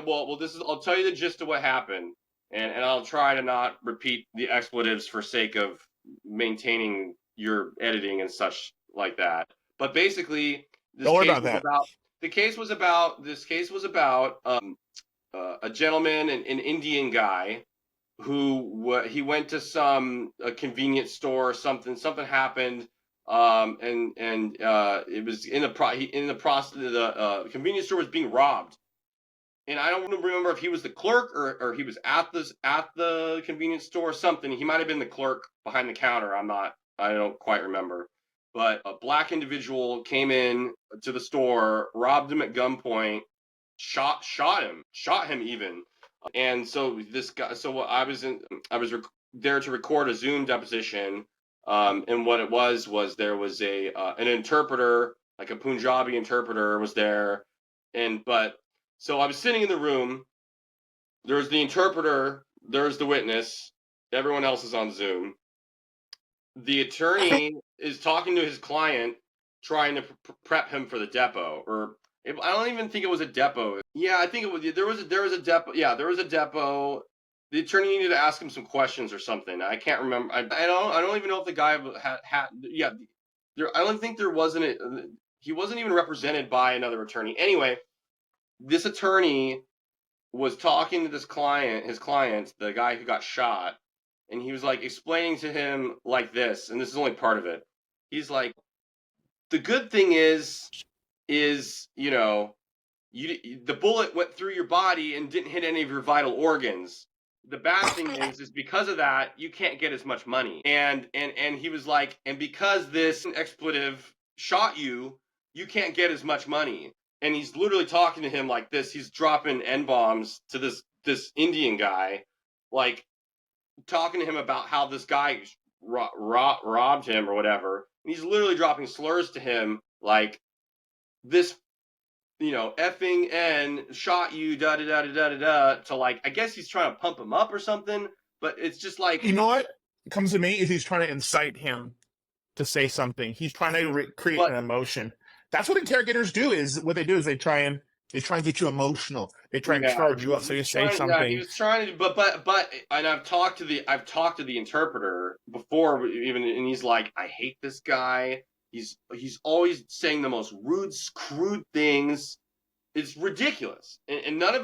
Well, this is. I'll tell you the gist of what happened, and I'll try to not repeat the expletives for sake of maintaining your editing and such like that. But basically, Don't worry about that. This case was about a gentleman, an Indian guy, who he went to a convenience store or something. Something happened, and it was in the process. The convenience store was being robbed, and I don't remember if he was the clerk or he was at the convenience store or something. He might have been the clerk behind the counter. I don't quite remember. But a black individual came in to the store, robbed him at gunpoint, shot him even. And so this guy, I was there to record a Zoom deposition. And what it was there was an interpreter, like a Punjabi interpreter was there. So I was sitting in the room. There's the interpreter, there's the witness, everyone else is on Zoom. The attorney is talking to his client, trying to prep him for the depo, I don't even think it was a depo. Yeah, I think it was. There was a depo. Yeah, there was a depo. The attorney needed to ask him some questions or something. I can't remember. I don't even know if the guy had. Yeah, I don't think there wasn't. He wasn't even represented by another attorney. Anyway, this attorney was talking to his client, the guy who got shot, and he was like explaining to him like this, and this is only part of it. He's like, the good thing is the bullet went through your body and didn't hit any of your vital organs. The bad thing is because of that, you can't get as much money. And he was like, and because this expletive shot you, you can't get as much money. And he's literally talking to him like this. He's dropping N-bombs to this Indian guy, like talking to him about how this guy robbed him or whatever. And he's literally dropping slurs to him like, this, effing N shot you, da da da da da da, to like, I guess he's trying to pump him up or something, but it's just like, you know what comes to me is he's trying to incite him to say something. He's trying to create an emotion. That's what interrogators do. They try and get you emotional. They try and charge you up so you say something. Yeah, he was trying to, but and I've talked to the interpreter before even, and he's like, I hate this guy. He's always saying the most rude, crude things. It's ridiculous, and none of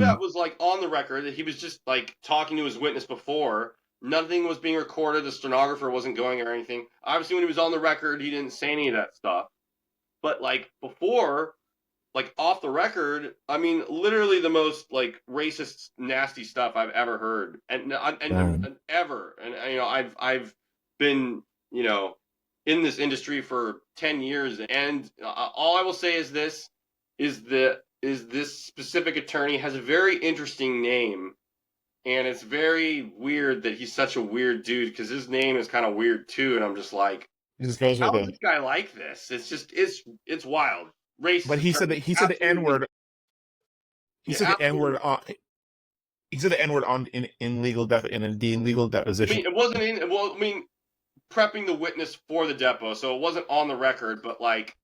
that was like on the record. He was just like talking to his witness before. Nothing was being recorded. The stenographer wasn't going or anything. Obviously, when he was on the record, he didn't say any of that stuff. But like before, like off the record, I mean, literally the most like racist, nasty stuff I've ever heard, and ever. And I've been in this industry for 10 years, and all I will say is this: this specific attorney has a very interesting name, and it's very weird that he's such a weird dude because his name is kind of weird too, and I'm just like, how is this guy like this? It's just it's wild. Racist. But he said the N-word. He said the N-word on. He said the N-word in legal deposition. It wasn't prepping the witness for the depo, so it wasn't on the record, but like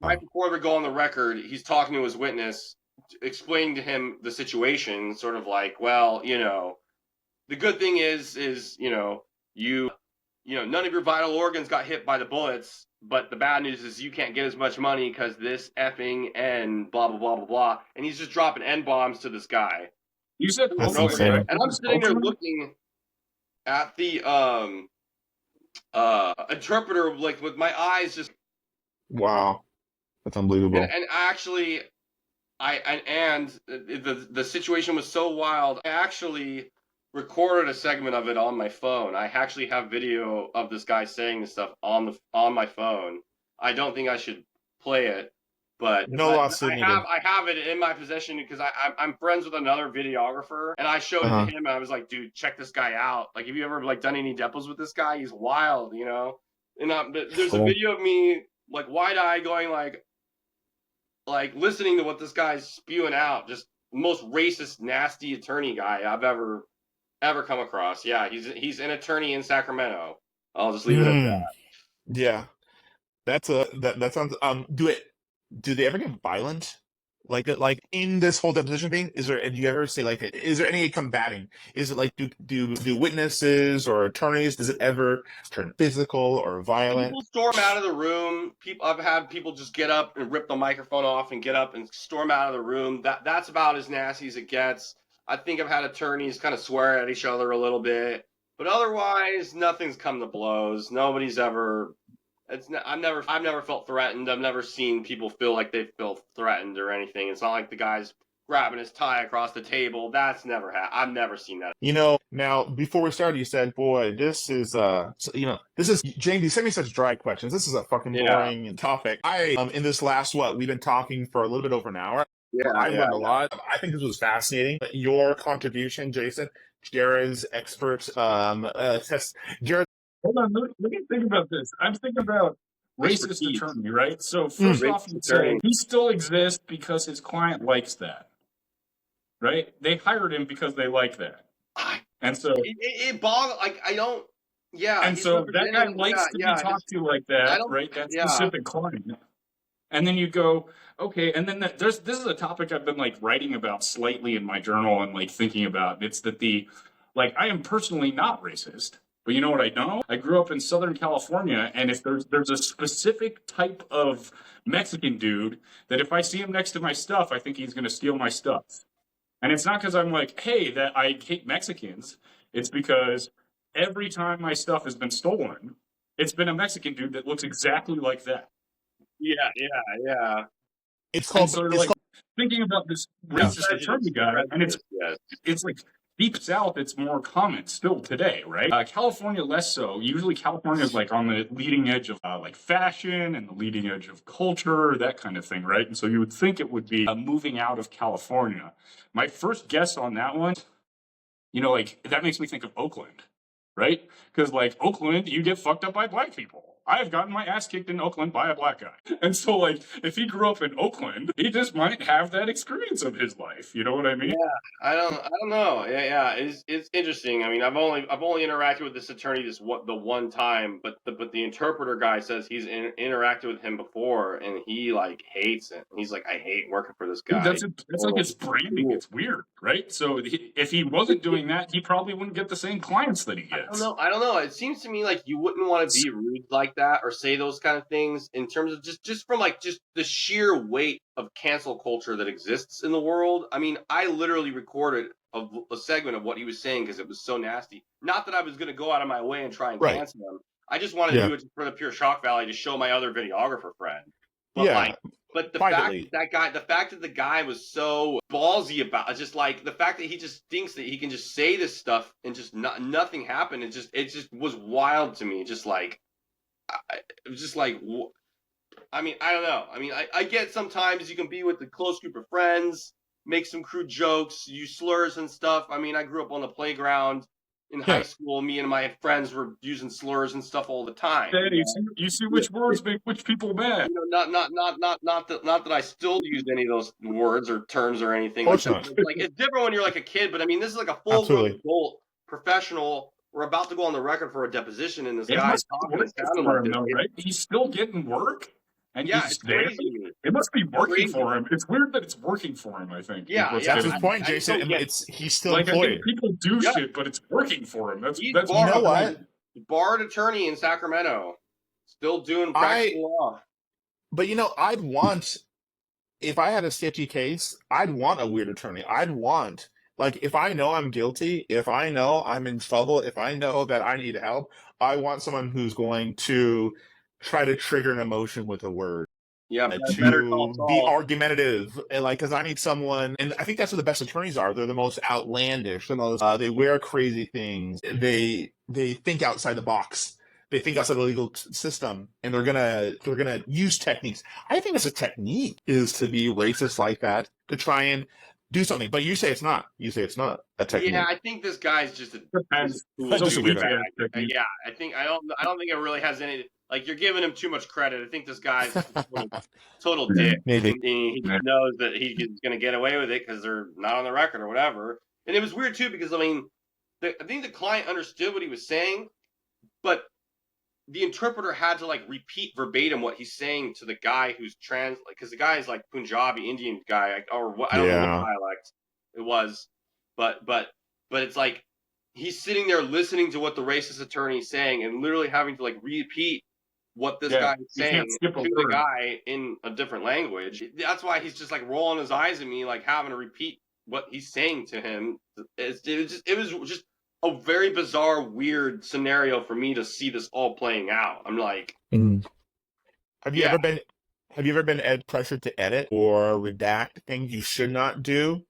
right before we go on the record, he's talking to his witness, explaining to him the situation, sort of like, well, the good thing is none of your vital organs got hit by the bullets, but the bad news is you can't get as much money because this effing N blah blah blah blah blah, and he's just dropping N-bombs to this guy. You said, and I'm sitting there looking at the interpreter, like with my eyes just. Wow, that's unbelievable. And actually, the situation was so wild. I actually recorded a segment of it on my phone. I actually have video of this guy saying this stuff on my phone. I don't think I should play it, but I have it in my possession because I'm friends with another videographer, and I showed it to him, and I was like, dude, check this guy out. Like, have you ever like done any depos with this guy? He's wild, And there's a video of me like wide-eyed going like listening to what this guy's spewing out. Just the most racist, nasty attorney guy I've ever ever come across. Yeah, he's an attorney in Sacramento. I'll just leave it at that. Yeah, that sounds. Do they ever get violent? Like in this whole deposition thing, do you ever say like, is there any combating? Is it like do witnesses or attorneys? Does it ever turn physical or violent? People storm out of the room. I've had people just get up and rip the microphone off and get up and storm out of the room. That's about as nasty as it gets. I think I've had attorneys kind of swear at each other a little bit, but otherwise, nothing's come to blows. Nobody's ever. I've never felt threatened. I've never seen people feel like they feel threatened or anything. It's not like the guy's grabbing his tie across the table. That's never happened. I've never seen that. Now before we started, you said, "Boy, this is this is James. You sent me such dry questions. This is a fucking boring topic." In this last we've been talking for a little bit over an hour. I learned a lot. I think this was fascinating. Your contribution, Jason, Jared's expert test. Jared, Hold on, let me think about this. I'm thinking about racist attorney, right? So first off, you'd say he still exists because his client likes that, right? They hired him because they like that, and so it boggles. Like I don't. Yeah, and so that guy likes to be talked to like that, right? That specific client. And then you go, okay, and then this is a topic I've been like writing about slightly in my journal and like thinking about. It's that I am personally not racist. But you know what I know? I grew up in Southern California, and if there's a specific type of Mexican dude that if I see him next to my stuff, I think he's going to steal my stuff. And it's not because I'm like, hey, that I hate Mexicans. It's because every time my stuff has been stolen, it's been a Mexican dude that looks exactly like that. Yeah. It's called thinking about this racist attorney guy, and it's like Deep South, it's more common still today, right? California less so. Usually California is like on the leading edge of like fashion and the leading edge of culture, that kind of thing, right? And so you would think it would be moving out of California. My first guess on that one, that makes me think of Oakland, right? Because like Oakland, you get fucked up by black people. I've gotten my ass kicked in Oakland by a black guy. And so, like, if he grew up in Oakland, he just might have that experience of his life. You know what I mean? Yeah, I don't know. Yeah. It's interesting. I mean, I've only interacted with this attorney the one time, but the interpreter guy says he's interacted with him before, and he like hates it. He's like, I hate working for this guy. That's like his branding. It's weird, right? So if he wasn't doing that, he probably wouldn't get the same clients that he gets. I don't know. It seems to me like you wouldn't want to be rude like that or say those kind of things in terms of just from like just the sheer weight of cancel culture that exists in the world. I mean, I literally recorded a segment of what he was saying because it was so nasty. Not that I was going to go out of my way and try and cancel him. I just wanted to do it for the pure shock value to show my other videographer friend. But but the fact that the guy was so ballsy about it, just like the fact that he just thinks that he can just say this stuff and just nothing happened. It just was wild to me. Just like, it was just like, I mean, I don't know. I mean, I get sometimes you can be with a close group of friends, make some crude jokes, use slurs and stuff. I mean, I grew up on the playground in high school. Me and my friends were using slurs and stuff all the time. You see which words make which people mad. Not that I still use any of those words or terms or anything. Like it's different when you're like a kid, but I mean, this is like a full-grown adult professional. We're about to go on the record for a deposition, and this guy's talking and sounding like this. Right? He's still getting work. And it's crazy. It must be working for him. It's weird that it's working for him, I think. That's his point, Jason. He's still employed. I think people do shit, but it's working for him. That's you know what? Barred attorney in Sacramento, still doing practical law. But I'd want, if I had a sketchy case, I'd want a weird attorney. I'd want, like, if I know I'm guilty, if I know I'm in trouble, if I know that I need help, I want someone who's going to try to trigger an emotion with a word. Yeah, to be argumentative, and because I need someone, and I think that's what the best attorneys are. They're the most outlandish, the most. They wear crazy things. They think outside the box. They think outside the legal system, and they're gonna use techniques. I think it's a technique is to be racist like that, to try and do something. But you say it's not. You say it's not a technique. Yeah, I think this guy's just a weird guy. Yeah, I don't think it really has any. Like, you're giving him too much credit. I think this guy's total dick. Maybe. He knows that he's going to get away with it because they're not on the record or whatever. And it was weird, too, because, I mean, I think the client understood what he was saying, but the interpreter had to like repeat verbatim what he's saying to the guy who's because the guy is like Punjabi Indian guy, or what, I don't know what Yeah. dialect it was, but it's like he's sitting there listening to what the racist attorney is saying and literally having to like repeat what this guy is You saying can't skip a to the word. guy in a different language. That's why he's just like rolling his eyes at me, like having to repeat what he's saying to him. It was just a very bizarre, weird scenario for me to see this all playing out. I'm like, Have you yeah, ever been pressured to edit or redact things you should not do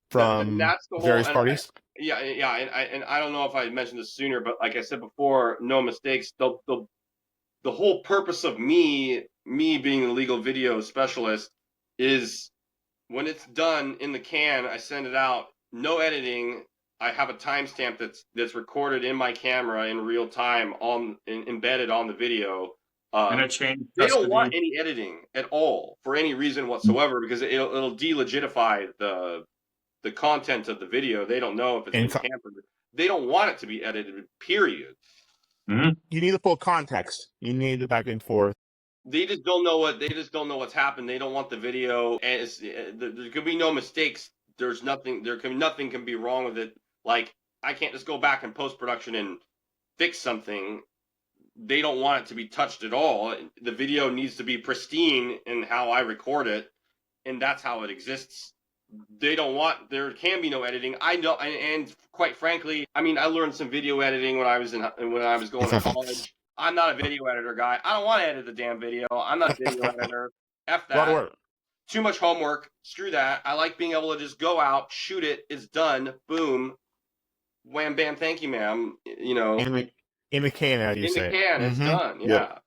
from that's the whole. various parties? Yeah, and I don't know if I mentioned this sooner, but like I said before, no mistakes. The whole purpose of me being a legal video specialist is when it's done in the can, I send it out, no editing. I have a timestamp that's recorded in my camera in real time embedded on the video. And a chain They don't want custody. any editing at all for any reason whatsoever because it'll delegitify the content of the video. They don't know if it's been tampered with. They don't want it to be edited, period. Mm-hmm. You need the full context. You need the back and forth. They just don't know what's happened. They don't want the video, and there could be no mistakes. There's nothing. Nothing can be wrong with it. Like I can't just go back in post production and fix something. They don't want it to be touched at all. The video needs to be pristine in how I record it, and that's how it exists. They don't want. There can be no editing. I know, and quite frankly, I mean, I learned some video editing when I was going to college. I'm not a video editor guy. I don't want to edit the damn video. I'm not a video editor. F A lot of that. work. Too much homework. Screw that. I like being able to just go out, shoot it. It's done. Boom. Wham, bam, thank you, ma'am. You know, In the can, as you in the say. can. It's done. Yeah. Yep.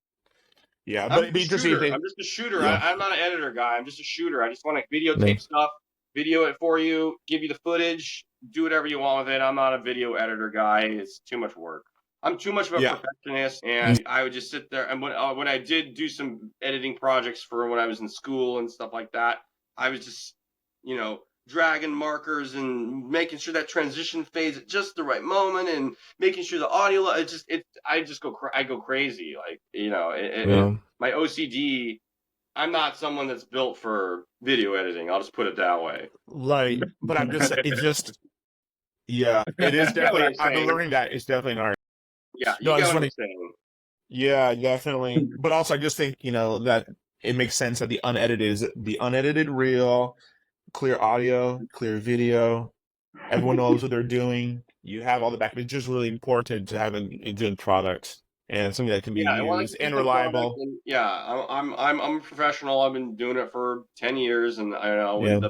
Yeah, but it'd be interesting if they, I'm just a shooter. Yeah. I'm not an editor guy. I'm just a shooter. I just want to videotape stuff, video it for you, give you the footage, do whatever you want with it. I'm not a video editor guy. It's too much work. I'm too much of a perfectionist, and I would just sit there. And when I did do some editing projects for when I was in school and stuff like that, I was just, dragging markers and making sure that transition fades at just the right moment and making sure the audio. I go crazy. Like, my OCD. I'm not someone that's built for video editing. I'll just put it that way. Like, but I'm just, it's just, yeah, it is definitely. I've been learning that it's definitely an art. Yeah, you get what I'm saying. Yeah, definitely. But also, I just think that it makes sense that the unedited reel, clear audio, clear video. Everyone knows what they're doing. You have all the back. It's just really important to have a good product and something that can be used and reliable. I'm a professional. I've been doing it for 10 years, and I know when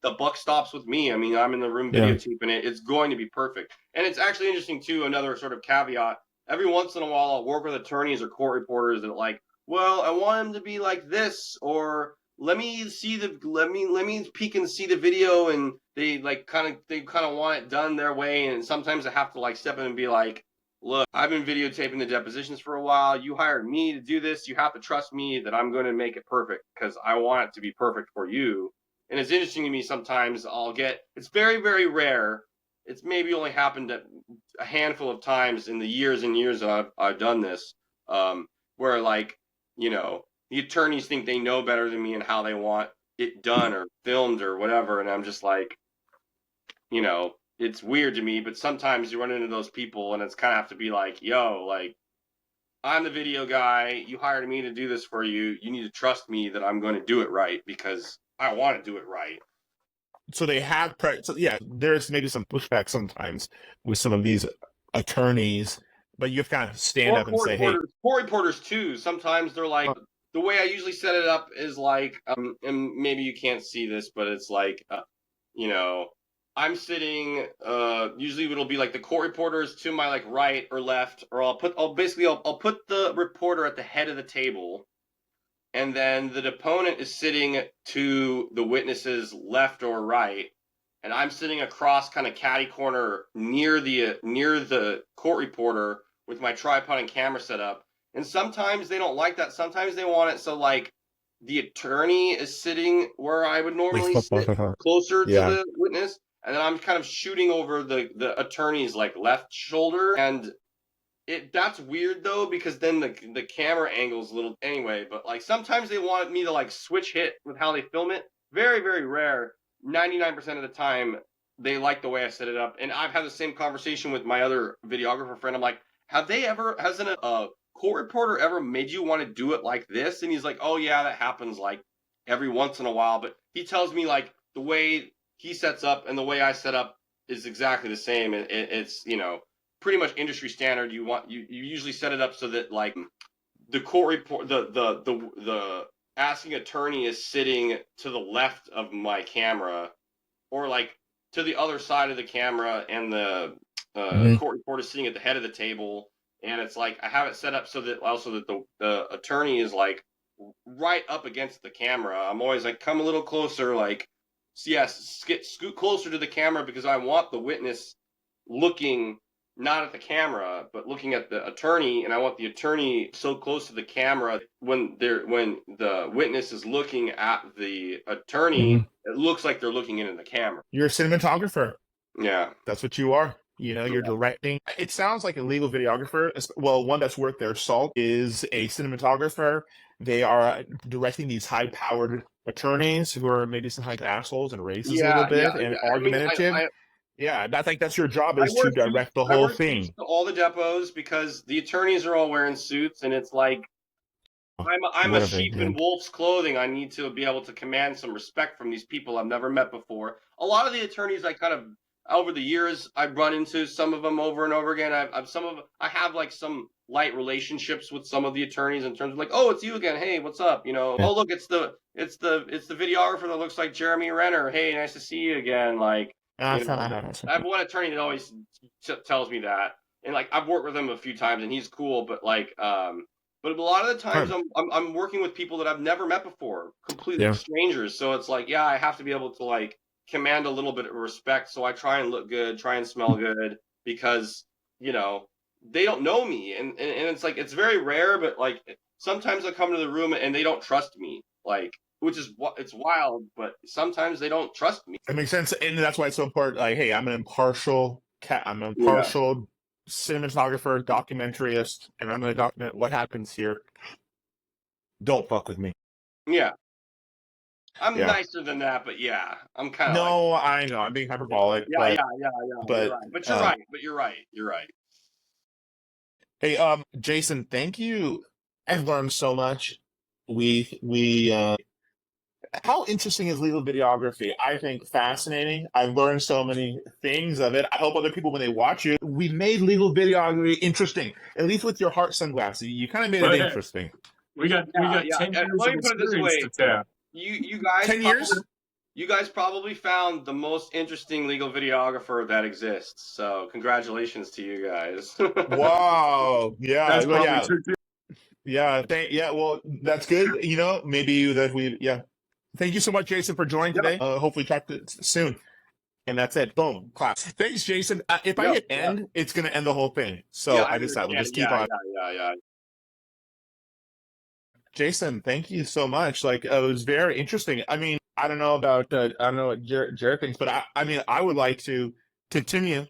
the buck stops with me. I mean, I'm in the room videotaping it. It's going to be perfect. And it's actually interesting too. Another sort of caveat. Every once in a while, I'll work with attorneys or court reporters that are like, well, I want him to be like this, or let me peek and see the video, and they kind of want it done their way, and sometimes I have to like step in and be like, look, I've been videotaping the depositions for a while. You hired me to do this. You have to trust me that I'm going to make it perfect because I want it to be perfect for you. And it's interesting to me sometimes it's very, very rare. It's maybe only happened a handful of times in the years and years that I've done this, where the attorneys think they know better than me and how they want it done or filmed or whatever. And I'm just like, it's weird to me, but sometimes you run into those people and it's kind of have to be like, yo, like, I'm the video guy. You hired me to do this for you. You need to trust me that I'm going to do it right because I want to do it right. So they have, there's maybe some pushback sometimes with some of these attorneys, but you have to kind of stand up and say, hey. Court reporters too. Sometimes they're like, the way I usually set it up is like, and maybe you can't see this, but it's like, I'm sitting, usually it'll be like the court reporters to my like right or left, or I'll put the reporter at the head of the table, and then the deponent is sitting to the witness's left or right, and I'm sitting across kind of catty corner near the court reporter with my tripod and camera set up. And sometimes they don't like that. Sometimes they want it so like the attorney is sitting where I would normally sit, closer to the witness. and then I'm kind of shooting over the attorney's like left shoulder, and that's weird though, because then the camera angle's a little anyway. But like sometimes they want me to like switch hit with how they film it. Very, very rare. 99% of the time they like the way I set it up. And I've had the same conversation with my other videographer friend. I'm like, hasn't a court reporter ever made you want to do it like this? And he's like, oh yeah, that happens like every once in a while. But he tells me like the way he sets up and the way I set up is exactly the same. It's, you know, pretty much industry standard. You usually set it up so that like the court report, the asking attorney is sitting to the left of my camera, or like to the other side of the camera, and the court reporter is sitting at the head of the table. And it's like I have it set up so that also that the attorney is like right up against the camera. I'm always like, come a little closer, like, yes, scoot closer to the camera, because I want the witness looking not at the camera, but looking at the attorney, and I want the attorney so close to the camera when the witness is looking at the attorney, it looks like they're looking into the camera. You're a cinematographer. Yeah. That's what you are. You know, you're directing. It sounds like a legal videographer. Well, one that's worth their salt is a cinematographer. They are directing these high-powered attorneys who are maybe some high assholes and racist a little bit and argumentative. I think that's your job, is to direct the whole thing. All the depots, because the attorneys are all wearing suits, and it's like, I'm a sheep in wolf's clothing. I need to be able to command some respect from these people I've never met before. A lot of the attorneys I kind of, over the years, I've run into some of them over and over again. I have like some light relationships with some of the attorneys in terms of like, oh, it's you again. Hey, what's up? You know, oh, look, it's the videographer that looks like Jeremy Renner. Hey, nice to see you again. Like, I have one attorney that always tells me that, and like I've worked with him a few times, and he's cool. But like, but a lot of the times I'm working with people that I've never met before, completely strangers. So it's like, yeah, I have to be able to like command a little bit of respect. So I try and look good, try and smell good, because, you know, they don't know me, and it's like, it's very rare, but like sometimes I come to the room and they don't trust me, like, which is it's wild, but sometimes they don't trust me. It makes sense, and that's why it's so important. Like, hey, I'm an impartial cinematographer, documentarist, and I'm going to document what happens here. Don't fuck with me. Yeah. I'm nicer than that, but yeah, I'm kind of. No, I know I'm being hyperbolic. Yeah. But you're right. You're right. Hey, Jason, thank you. I've learned so much. How interesting is legal videography? I think fascinating. I've learned so many things of it. I hope other people, when they watch it, we made legal videography interesting. At least with your heart sunglasses, you kind of made it interesting. We got 10 years Let me put it this way. You guys 10 years? You guys probably found the most interesting legal videographer that exists. So congratulations to you guys. Wow. Yeah. Well, that's good. You know, Thank you so much, Jason, for joining today. Hopefully talk to soon. And that's it. Boom. Clap. Thanks, Jason. If I hit end, it's going to end the whole thing. So I decided we'll just keep on. Yeah. Jason, thank you so much. Like, it was very interesting. I mean, I don't know what Jared thinks, but I mean, I would like to continue